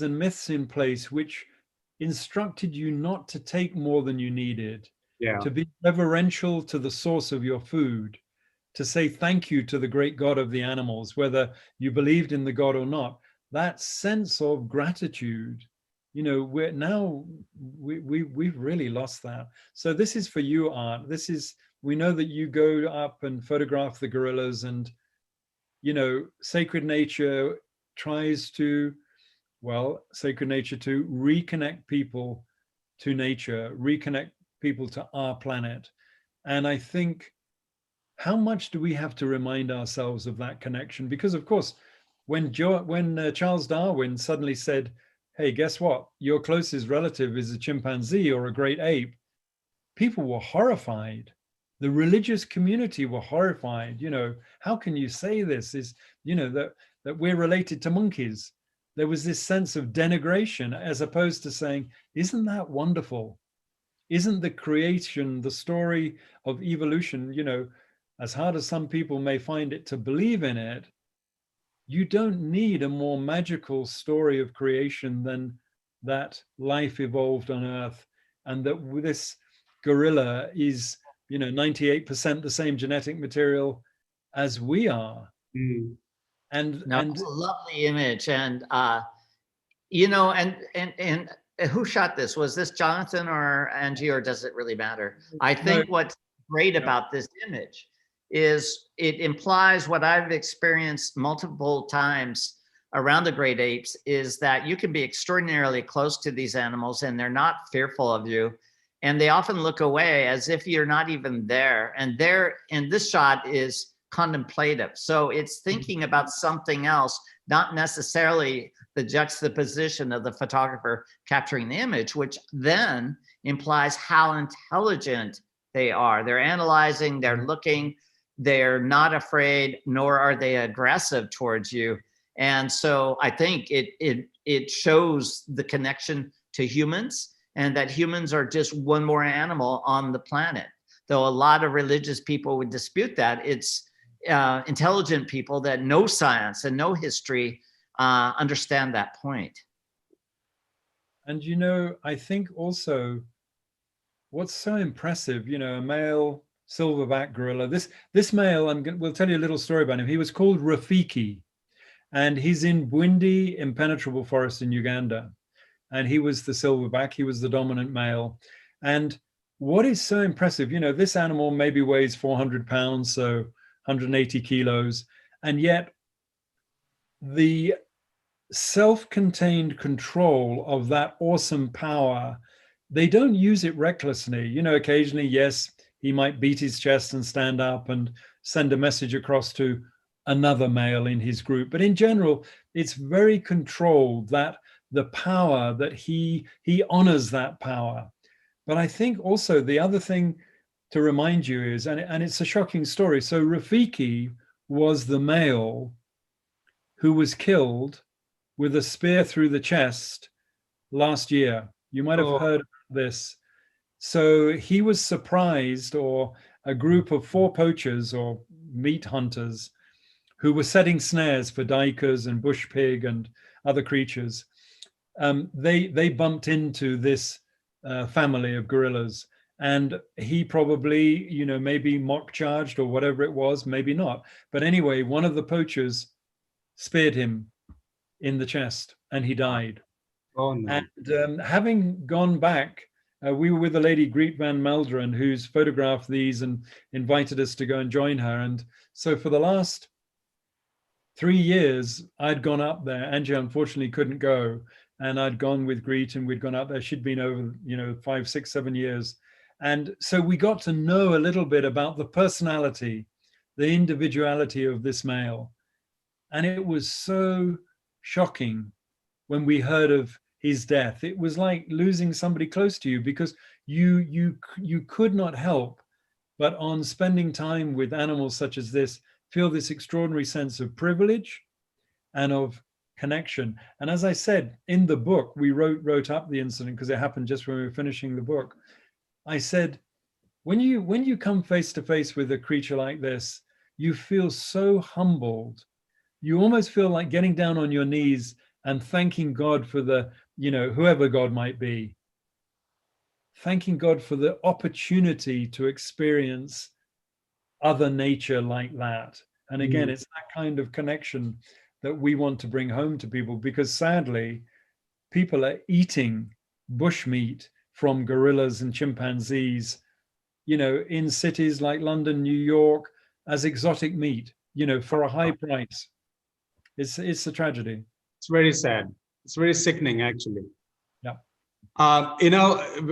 and myths in place which instructed you not to take more than you needed, Yeah. to be reverential to the source of your food, to say thank you to the great God of the animals, whether you believed in the God or not. That sense of gratitude, you know, we've really lost that. So this is for you, Art. This is, we know that you go up and photograph the gorillas, and, you know, Sacred Nature tries to, well, Sacred Nature to reconnect people to nature, reconnect people to our planet. And I think, how much do we have to remind ourselves of that connection? Because of course, when Charles Darwin suddenly said, hey, guess what? Your closest relative is a chimpanzee or a great ape, people were horrified. The religious community were horrified. You know, how can you say this? Is, you know, that we're related to monkeys. There was this sense of denigration, as opposed to saying, isn't that wonderful? Isn't the creation, the story of evolution, you know, as hard as some people may find it to believe in it, you don't need a more magical story of creation than that life evolved on Earth, and that this gorilla is, you know, 98% the same genetic material as we are. Mm. And it's a lovely image. And you know, and who shot this? Was this Jonathan or Angie, or does it really matter? I think what's great about this image is it implies what I've experienced multiple times around the great apes, is that you can be extraordinarily close to these animals and they're not fearful of you. And they often look away as if you're not even there. And this shot is contemplative. So it's thinking about something else, not necessarily the juxtaposition of the photographer capturing the image, which then implies how intelligent they are. They're analyzing, they're looking, they're not afraid, nor are they aggressive towards you. And so I think it shows the connection to humans, and that humans are just one more animal on the planet. Though a lot of religious people would dispute that, it's intelligent people that know science and know history understand that point. And, you know, I think also what's so impressive, you know, a male silverback gorilla, this male, we'll tell you a little story about him. He was called Rafiki, and he's in Bwindi impenetrable forest in Uganda. And he was the silverback, he was the dominant male. And what is so impressive, you know, this animal maybe weighs 400 pounds, so 180 kilos, and yet the self-contained control of that awesome power, they don't use it recklessly. You know, occasionally, yes, he might beat his chest and stand up and send a message across to another male in his group. But in general, it's very controlled, that the power that he honors that power. But I think also the other thing to remind you is, and it's a shocking story. So Rafiki was the male who was killed with a spear through the chest last year. You might have heard of this. So he was surprised, or a group of 4 poachers or meat hunters who were setting snares for duikers and bush pig and other creatures. They bumped into this family of gorillas, and he probably, you know, maybe mock charged or whatever it was, maybe not. But anyway, one of the poachers speared him in the chest and he died. Oh, no. And having gone back, we were with a lady, Greet Van Melderen, who's photographed these and invited us to go and join her. And so for the last 3 years, I'd gone up there. Angie unfortunately couldn't go. And I'd gone with Greet, and we'd gone up there. She'd been over, you know, 5, 6, 7 years. And so we got to know a little bit about the personality, the individuality of this male. And it was so shocking when we heard of his death. It was like losing somebody close to you, because you could not help but, on spending time with animals such as this, feel this extraordinary sense of privilege and of connection. And as I said, in the book, we wrote up the incident because it happened just when we were finishing the book. I said, when you come face to face with a creature like this, you feel so humbled. You almost feel like getting down on your knees and thanking God for the whoever God might be, thanking God for the opportunity to experience other nature like that. And again, it's that kind of connection that we want to bring home to people, because sadly, people are eating bushmeat from gorillas and chimpanzees, in cities like London, New York, as exotic meat, for a high price. It's a tragedy. It's very sad. It's very sickening, actually. Yeah.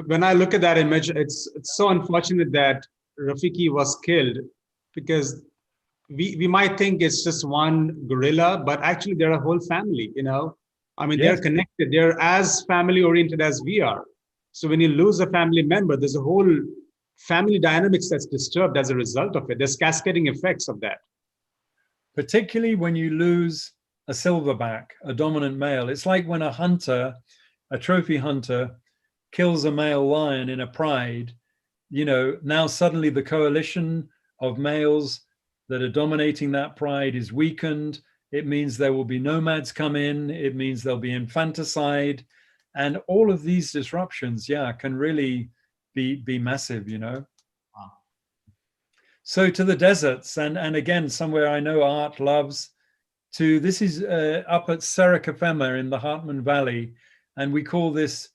When I look at that image, it's so unfortunate that Rafiki was killed, because we might think it's just one gorilla, but actually they're a whole family, they're connected. They're as family oriented as we are. So when you lose a family member, there's a whole family dynamics that's disturbed as a result of it. There's cascading effects of that. Particularly when you lose a silverback, a dominant male. It's like when a trophy hunter kills a male lion in a pride, now suddenly the coalition of males that are dominating that pride is weakened. It means there will be nomads come in. It means there'll be infanticide. And all of these disruptions, can really be massive, Wow. So to the deserts, and again, somewhere I know Art loves, this is up at Serikafema in the Hartman Valley. And we call this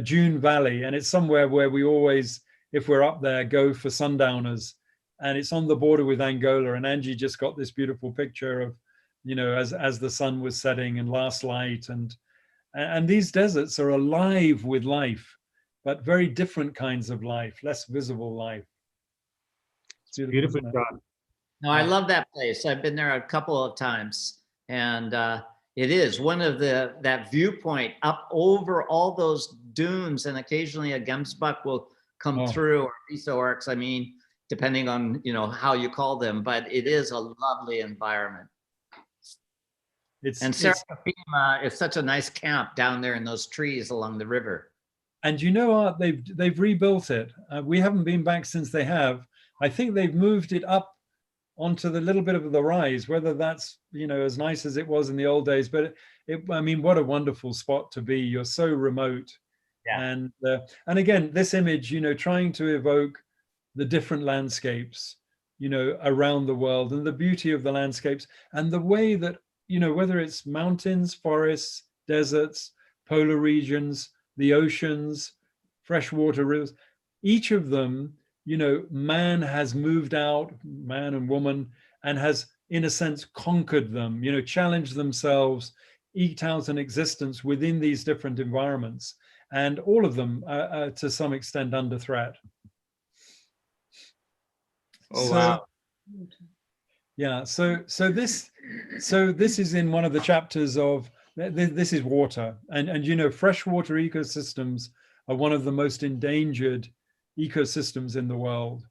June Valley. And it's somewhere where we always, if we're up there, go for sundowners. And it's on the border with Angola. And Angie just got this beautiful picture of, as the sun was setting and last light. And these deserts are alive with life, but very different kinds of life, less visible life. It's beautiful. No, I love that place. I've been there a couple of times, and it is one of that viewpoint up over all those dunes, and occasionally a gemsbuck will come through, or orcs. Depending on how you call them, but it is a lovely environment. Serafima is such a nice camp down there in those trees along the river. And Art, they've rebuilt it. We haven't been back since they have. I think they've moved it up onto the little bit of the rise, whether that's, as nice as it was in the old days, but what a wonderful spot to be. You're so remote. Yeah. And again, this image, trying to evoke the different landscapes, around the world, and the beauty of the landscapes, and the way that, whether it's mountains, forests, deserts, polar regions, the oceans, freshwater rivers, each of them, man has moved out, man and woman, and has, in a sense, conquered them, challenged themselves, eked out an existence within these different environments. And all of them are to some extent under threat. Wow. Yeah, so this is in one of the chapters of, this is water, and freshwater ecosystems are one of the most endangered ecosystems in the world.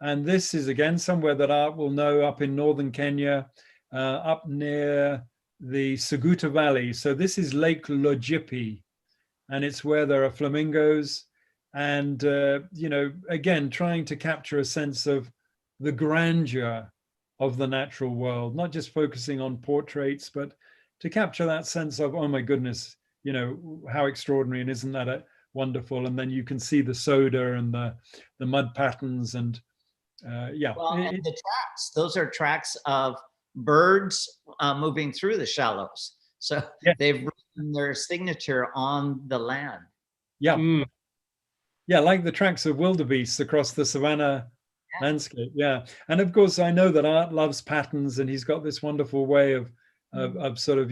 And this is again somewhere that Art will know, up in northern Kenya, up near the Suguta Valley. So this is Lake Logipi, and it's where there are flamingos, and again trying to capture a sense of the grandeur of the natural world, not just focusing on portraits, but to capture that sense of, oh my goodness, how extraordinary, and isn't that wonderful? And then you can see the soda and the mud patterns, and and the tracks, those are tracks of birds moving through the shallows. So they've written their signature on the land. Yeah. Yeah, like the tracks of wildebeests across the savanna landscape. Yeah. And of course, I know that Art loves patterns, and he's got this wonderful way of sort of,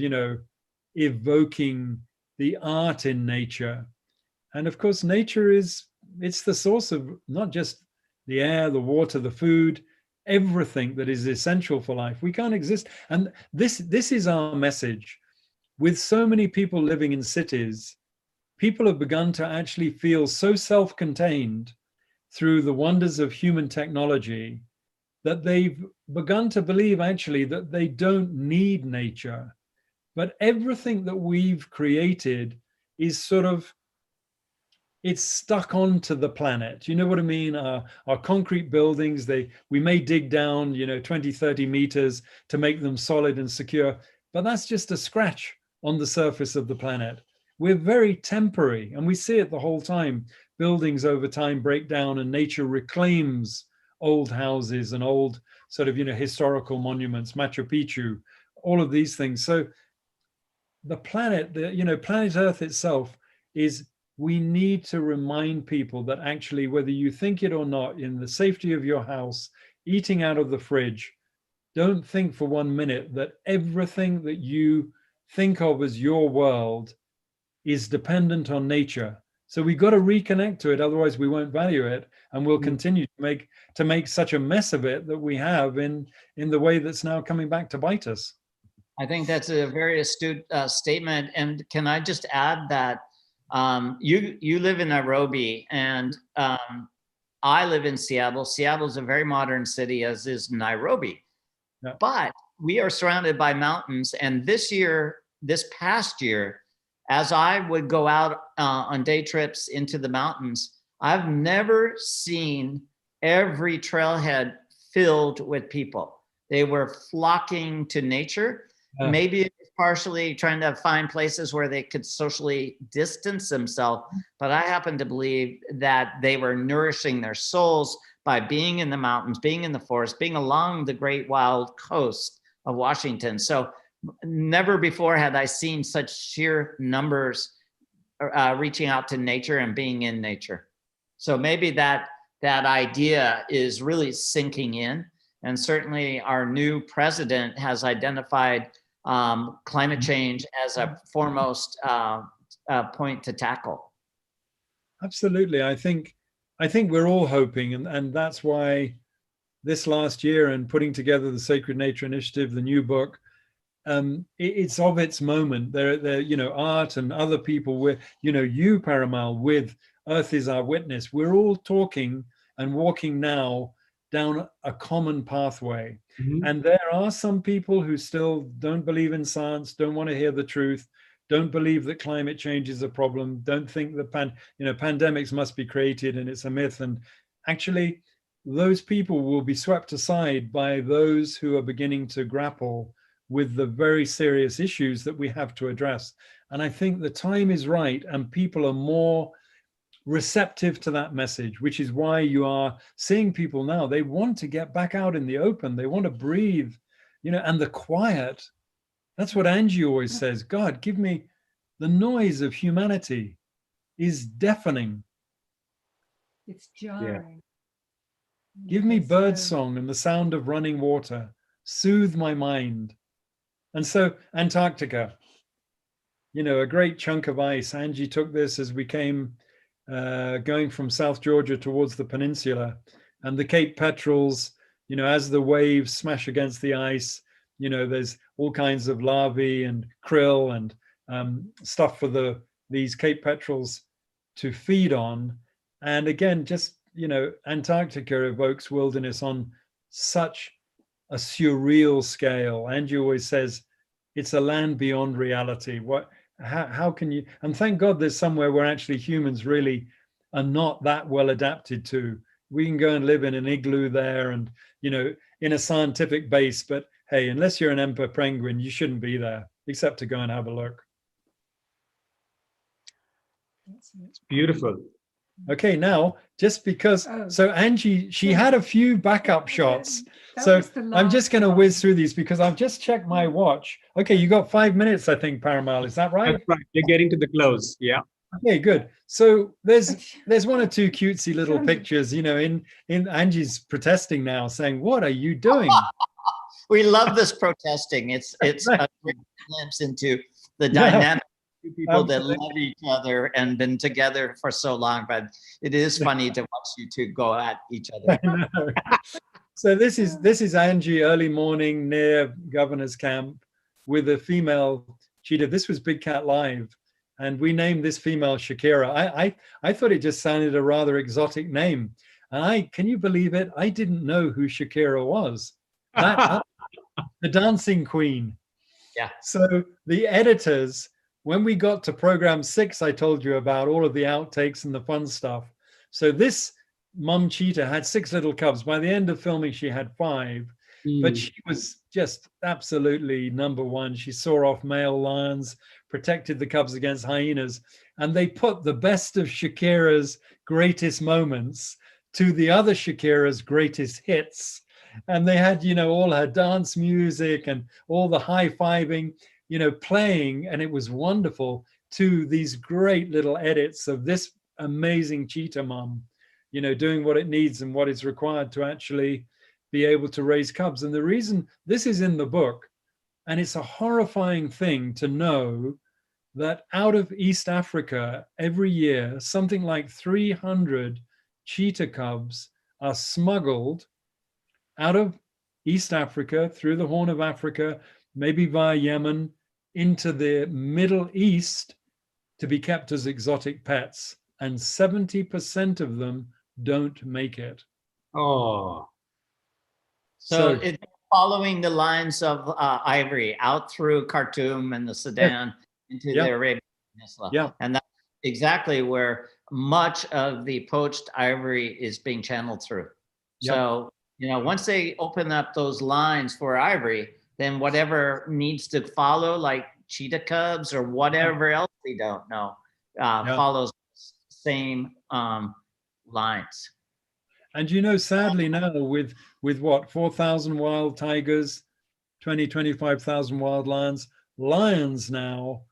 evoking the art in nature. And of course, nature it's the source of not just the air, the water, the food, everything that is essential for life. We can't exist. And this is our message. With so many people living in cities, people have begun to actually feel so self-contained through the wonders of human technology that they've begun to believe actually that they don't need nature. But everything that we've created is sort of, it's stuck onto the planet. You know what I mean? Our concrete buildings, we may dig down, 20, 30 meters to make them solid and secure, but that's just a scratch on the surface of the planet. we're very temporary, and we see it the whole time. Buildings over time break down, and nature reclaims old houses and old sort of, historical monuments, Machu Picchu, all of these things. So the planet, planet Earth itself is, we need to remind people that actually, whether you think it or not, in the safety of your house, eating out of the fridge, don't think for 1 minute that everything that you think of as your world is dependent on nature. So we've got to reconnect to it, otherwise we won't value it, and we'll continue to make such a mess of it that we have in the way that's now coming back to bite us. I think that's a very astute statement. And can I just add that you live in Nairobi, and I live in Seattle. Seattle is a very modern city, as is Nairobi. Yeah. But we are surrounded by mountains. And this past year, as I would go out on day trips into the mountains, I've never seen every trailhead filled with people. They were flocking to nature. Yeah. Maybe it's partially trying to find places where they could socially distance themselves, but I happen to believe that they were nourishing their souls by being in the mountains, being in the forest, being along the great wild coast of Washington. So never before had I seen such sheer numbers reaching out to nature and being in nature. So maybe that idea is really sinking in. And certainly our new president has identified climate change as a foremost point to tackle. Absolutely. I think we're all hoping, and that's why this last year and putting together the Sacred Nature Initiative, the new book, it's of its moment. There, Art and other people with, you, Parimal, with Earth is Our Witness. We're all talking and walking now down a common pathway. Mm-hmm. And there are some people who still don't believe in science, don't want to hear the truth, don't believe that climate change is a problem, don't think that pandemics must be created and it's a myth. And actually, those people will be swept aside by those who are beginning to grapple with the very serious issues that we have to address. And I think the time is right, and people are more receptive to that message, which is why you are seeing people now, they want to get back out in the open, they want to breathe, and the quiet. That's what Angie always says. God, give me the noise of humanity is deafening. It's jarring. Yeah. Give me birdsong and the sound of running water. Soothe my mind. And so Antarctica, a great chunk of ice. Angie took this as we came going from South Georgia towards the peninsula, and the Cape Petrels, as the waves smash against the ice, there's all kinds of larvae and krill and stuff for these Cape Petrels to feed on. And again, just, Antarctica evokes wilderness on such a surreal scale. Angie always says it's a land beyond reality. How can you, and thank God there's somewhere where actually humans really are not that well adapted to. We can go and live in an igloo there and, in a scientific base, but hey, unless you're an emperor penguin, you shouldn't be there, except to go and have a look. It's beautiful. Okay, now, just because, so Angie, she had a few backup shots. So I'm just going to whiz through these because I've just checked my watch. Okay, you got 5 minutes, I think, Parimal. Is that right? That's right. You're getting to the close. Yeah. Okay, good. So there's one or two cutesy little pictures, in Angie's protesting now, saying, "What are you doing?" We love this protesting. It's a great glimpse into the dynamic. People that love each other and been together for so long, but it is funny to watch you two go at each other. So this is Angie early morning near Governor's Camp with a female cheetah. This was Big Cat Live, and we named this female Shakira. I thought it just sounded a rather exotic name, and can you believe it? I didn't know who Shakira was. The dancing queen. Yeah. So the editors, when we got to program 6, I told you about all of the outtakes and the fun stuff. So this mum cheetah had 6 little cubs. By the end of filming, she had 5, but she was just absolutely number one. She saw off male lions, protected the cubs against hyenas. And they put the best of Shakira's greatest moments to the other Shakira's greatest hits. And they had, all her dance music and all the high-fiving, playing. And it was wonderful, to these great little edits of this amazing cheetah mom, doing what it needs and what is required to actually be able to raise cubs. And the reason this is in the book, and it's a horrifying thing to know, that out of East Africa every year, something like 300 cheetah cubs are smuggled out of East Africa, through the Horn of Africa, maybe via Yemen, into the Middle East to be kept as exotic pets. And 70% of them don't make it. Oh. So it's following the lines of ivory out through Khartoum and the Sudan into the Arabian Peninsula. Yeah. And that's exactly where much of the poached ivory is being channeled through. Yep. So, once they open up those lines for ivory, then whatever needs to follow, like cheetah cubs or whatever else we don't know, follows same lines. And sadly now, with what, 4,000 wild tigers, 25,000 wild lions now,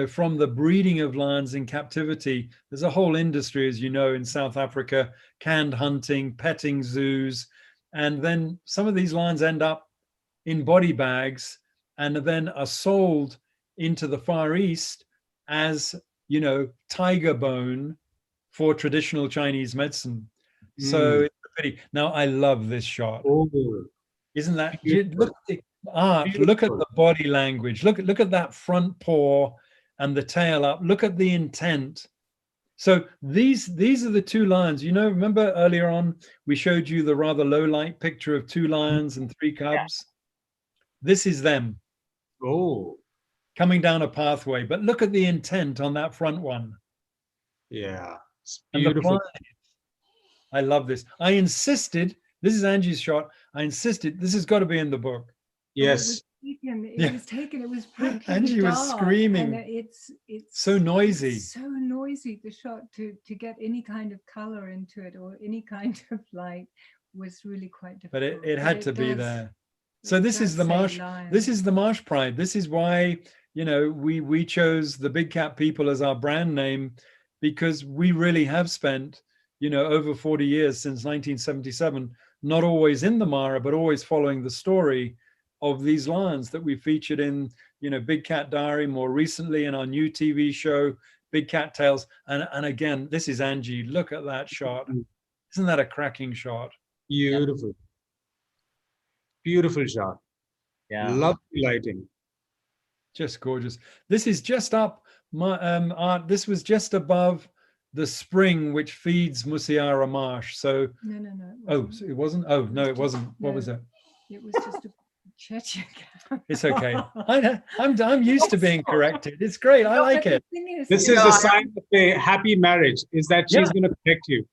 from the breeding of lions in captivity, there's a whole industry, as you know, in South Africa, canned hunting, petting zoos, and then some of these lions end up in body bags and then are sold into the Far East as, tiger bone for traditional Chinese medicine. So it's a pity. Now, I love this shot. Oh. Isn't that, look at the art, look at the body language, look at that front paw and the tail up, look at the intent. So these are the two lions. Remember earlier on, we showed you the rather low light picture of 2 lions and 3 cubs? This is them. Oh. Coming down a pathway, but look at the intent on that front one. Yeah. It's beautiful. beautiful. I love this. I insisted, this is Angie's shot, I insisted this has got to be in the book. Yes. It was taken. It was practically Angie was dark, screaming. and it's So noisy. It's so noisy. The shot to get any kind of color into it or any kind of light was really quite difficult. But it had to be there. So this is the marsh. This is the marsh pride. This is why, we chose the Big Cat People as our brand name, because we really have spent, over 40 years since 1977, not always in the Mara, but always following the story of these lions that we featured in, Big Cat Diary, more recently in our new TV show, Big Cat Tales. And again, this is Angie. Look at that shot. Isn't that a cracking shot? Beautiful. Beautiful shot. Yeah. Lovely lighting. Just gorgeous. This is just up Art. This was just above the spring which feeds Musiara Marsh. So no. It wasn't. Oh no, it wasn't. What was it? It was just a Chechen. It's okay. I'm used to being corrected. It's great. I like it. This is a sign of a happy marriage, is that she's going to correct you.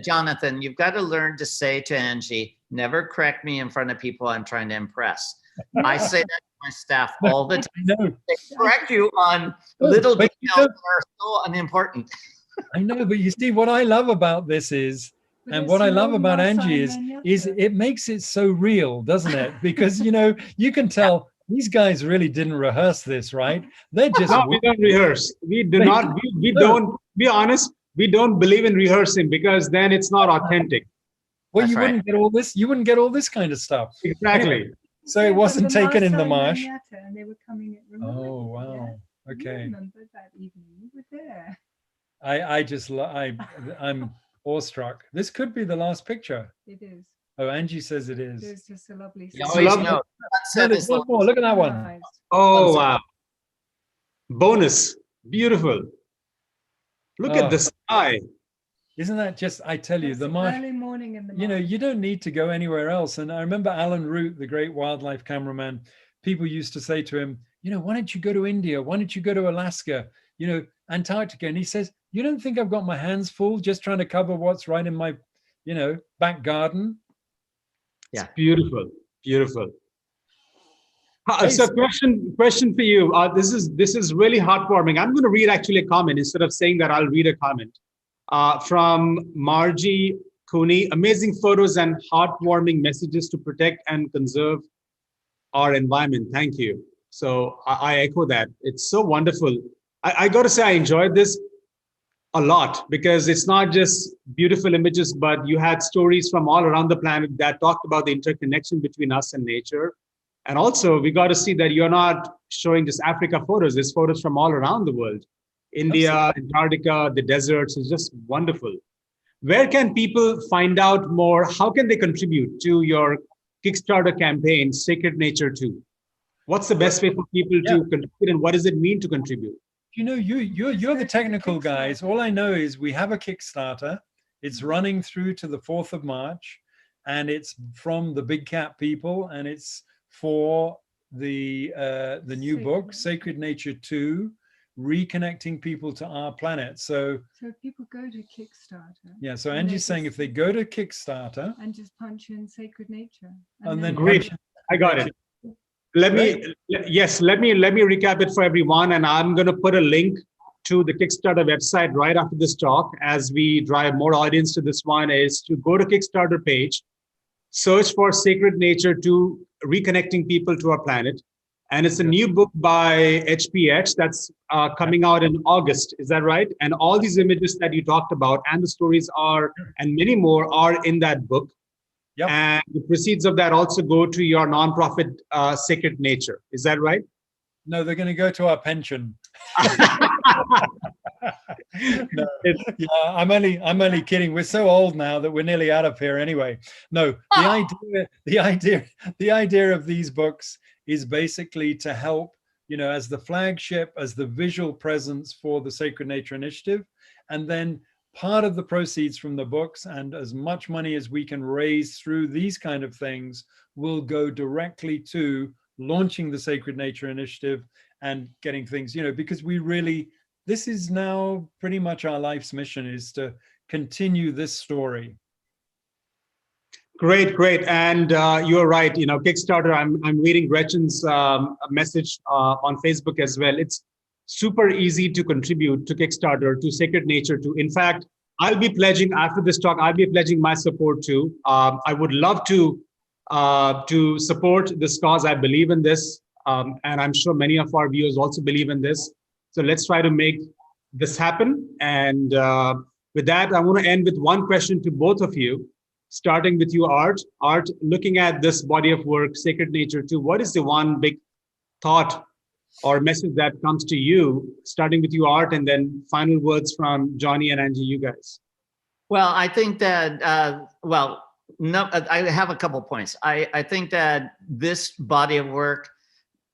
Jonathan, you've got to learn to say to Angie, never correct me in front of people I'm trying to impress. I say that to my staff all the time. They correct you on little details that are so unimportant. I know, but you see, what I love about this is, and what I love about Angie is it makes it so real, doesn't it? Because, you can tell these guys really didn't rehearse this, right? They're just... No, we don't rehearse. We do not, we don't, be honest, we don't believe in rehearsing, because then it's not authentic. Well, you wouldn't get all this. You wouldn't get all this kind of stuff. Exactly. Anyway, so it wasn't taken in the marsh. And they were coming in. Oh, wow. Okay. You remember that evening? You were there. I'm awestruck. This could be the last picture. It is. Oh, Angie says it is. There's just a lovely... No, there's one more. Look at that one. Oh, wow. Bonus. Beautiful. Look at the sky. Isn't that just, I tell you, the marsh, early morning in the marsh. you don't need to go anywhere else. And I remember Alan Root, the great wildlife cameraman, people used to say to him, why don't you go to India? Why don't you go to Alaska? Antarctica. And he says, you don't think I've got my hands full just trying to cover what's right in my, back garden? Yeah. It's beautiful. Beautiful. So question for you. This is really heartwarming. I'm going to read actually a comment instead of saying that. I'll read a comment from Margie Cooney. Amazing photos and heartwarming messages to protect and conserve our environment. Thank you. So I echo that. It's so wonderful. I got to say I enjoyed this a lot because it's not just beautiful images, but you had stories from all around the planet that talked about the interconnection between us and nature. And also, we got to see that you're not showing just Africa photos. There's photos from all around the world. India, absolutely. Antarctica, the deserts is just wonderful. Where can people find out more? How can they contribute to your Kickstarter campaign, Sacred Nature 2? What's the best way for people to contribute, and what does it mean to contribute? You know, you're the technical guys. All I know is we have a Kickstarter. It's running through to the 4th of March, and it's from the Big Cat people, and it's for the new book, Sacred Nature 2, Reconnecting People to Our Planet. So if people go to Kickstarter. Yeah, so Angie's saying if they go to Kickstarter. And just punch in Sacred Nature. And then great, I got it. Let me recap it for everyone. And I'm going to put a link to the Kickstarter website right after this talk as we drive more audience to this one, is to go to Kickstarter page, search for Sacred Nature 2, Reconnecting People to Our Planet. And it's a new book by HPH that's coming out in August. Is that right? And all these images that you talked about and the stories are, and many more are in that book. Yep. And the proceeds of that also go to your nonprofit, Sacred Nature. Is that right? No, they're going to go to our pension. No, yeah, I'm only kidding. We're so old now that we're nearly out of here anyway. No, the idea of these books is basically to help, you know, as the flagship, as the visual presence for the Sacred Nature Initiative, and then part of the proceeds from the books and as much money as we can raise through these kind of things will go directly to launching the Sacred Nature Initiative and getting things, you know, because this is now pretty much our life's mission, is to continue this story. Great. And you're right. You know, Kickstarter, I'm reading Gretchen's message on Facebook as well. It's super easy to contribute to Kickstarter, to Sacred Nature 2. In fact, I'll be pledging after this talk, I'll be pledging my support too. I would love to support this cause. I believe in this. And I'm sure many of our viewers also believe in this. So let's try to make this happen. And with that, I want to end with one question to both of you, starting with you, Art. Art, looking at this body of work, Sacred Nature 2, what is the one big thought or message that comes to you, starting with you, Art, and then final words from Johnny and Angie, you guys? Well, I think that, I have a couple points. I think that this body of work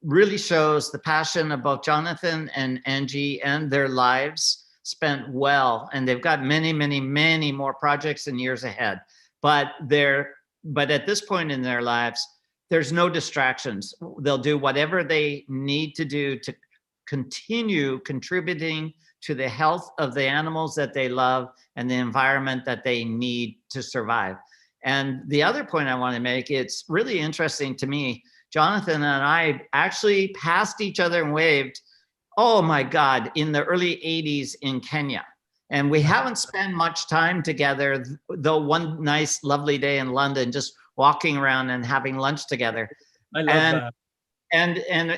really shows the passion of both Jonathan and Angie and their lives spent well, and they've got many, many, many more projects and years ahead. But at this point in their lives, there's no distractions. They'll do whatever they need to do to continue contributing to the health of the animals that they love and the environment that they need to survive. And the other point I want to make, it's really interesting to me, Jonathan and I actually passed each other and waved, oh my God, in the early 80s in Kenya. And we haven't spent much time together, though one nice, lovely day in London, just walking around and having lunch together. I love that. And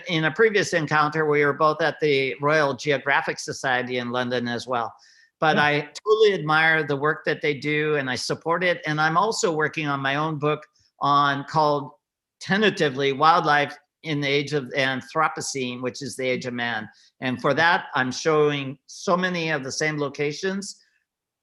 in a previous encounter, we were both at the Royal Geographic Society in London as well. But yeah. I totally admire the work that they do, and I support it. And I'm also working on my own book called tentatively Wildlife in the Age of Anthropocene, which is the age of man. And for that, I'm showing so many of the same locations.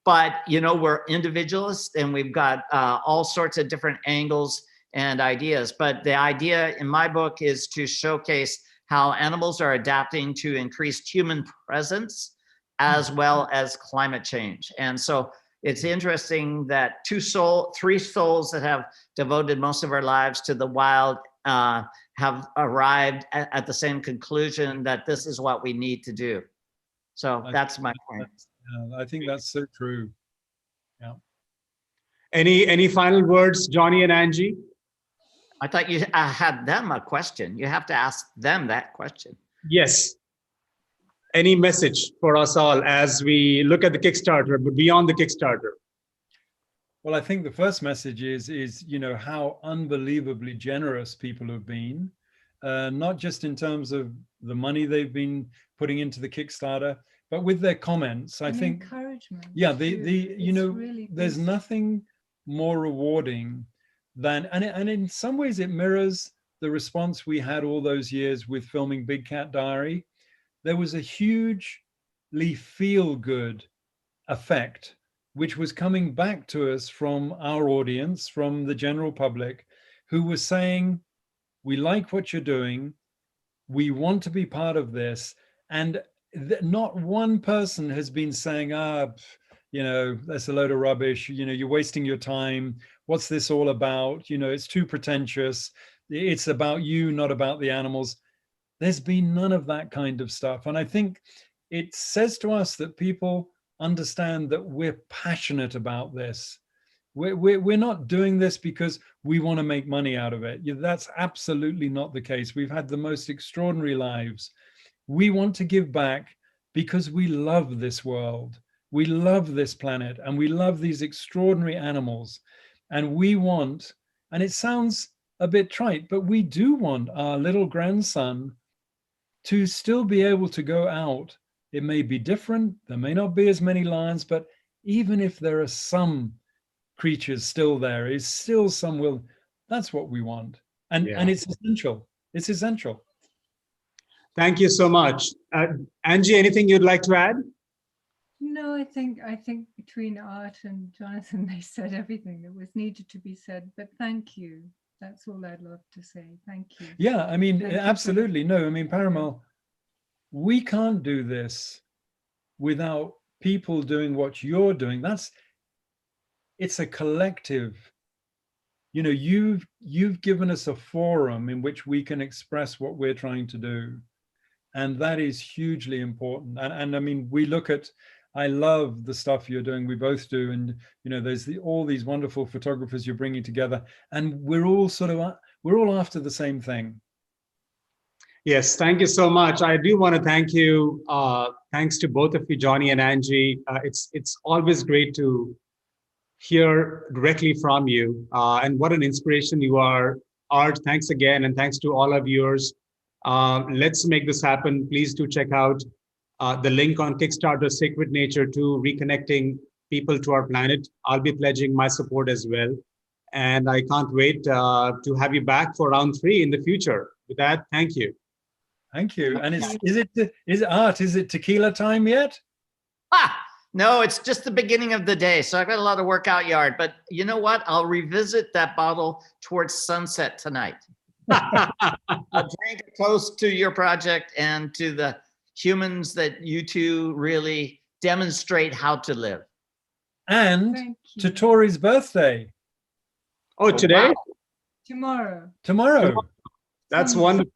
But, you know, we're individualists and we've got all sorts of different angles and ideas. But the idea in my book is to showcase how animals are adapting to increased human presence as well as climate change. And so it's interesting that three souls that have devoted most of our lives to the wild have arrived at the same conclusion that this is what we need to do. So that's my point. I think that's so true. Yeah. Any final words, Johnny and Angie? I thought you had them a question. You have to ask them that question. Yes. Any message for us all as we look at the Kickstarter, but beyond the Kickstarter? Well, I think the first message is how unbelievably generous people have been, not just in terms of the money they've been putting into the Kickstarter, but with their comments. I think encouragement. Yeah, Really there's nothing more rewarding than, and in some ways it mirrors the response we had all those years with filming Big Cat Diary. There was a hugely feel-good effect which was coming back to us from our audience, from the general public, who was saying, we like what you're doing, we want to be part of this. And not one person has been saying, that's a load of rubbish, you're wasting your time, what's this all about, it's too pretentious, it's about you, not about the animals. There's been none of that kind of stuff. And I think it says to us that people understand that we're passionate about this. We're not doing this because we want to make money out of it. That's absolutely not the case. We've had the most extraordinary lives. We want to give back because we love this world. We love this planet and we love these extraordinary animals. And we want, and it sounds a bit trite, but we do want our little grandson to still be able to go out. It may be different, there may not be as many lions, but even if there are some creatures still there, is still some will, that's what we want. And it's essential. It's essential. Thank you so much. Angie, anything you'd like to add? No, I think between Art and Jonathan, they said everything that was needed to be said, but thank you. That's all I'd love to say. Thank you. Yeah, I mean, absolutely. No, I mean, Parimal, we can't do this without people doing what you're doing. It's a collective. You've given us a forum in which we can express what we're trying to do. And that is hugely important. And I mean, I love the stuff you're doing. We both do. And, there's all these wonderful photographers you're bringing together. And we're all after the same thing. Yes, thank you so much. I do want to thank you. Thanks to both of you, Johnny and Angie. It's always great to hear directly from you. And what an inspiration you are. Art, thanks again. And thanks to all our viewers. Let's make this happen. Please do check out the link on Kickstarter, Sacred Nature, to reconnecting people to our planet. I'll be pledging my support as well. And I can't wait to have you back for round 3 in the future. With that, thank you. Thank you. And is it Art? Is it tequila time yet? No, it's just the beginning of the day. So I've got a lot of work out yard, but you know what? I'll revisit that bottle towards sunset tonight. I'll drink a toast to your project and to the humans that you two really demonstrate how to live. And to Tori's birthday. Oh, today? Wow. Tomorrow. Tomorrow. That's wonderful.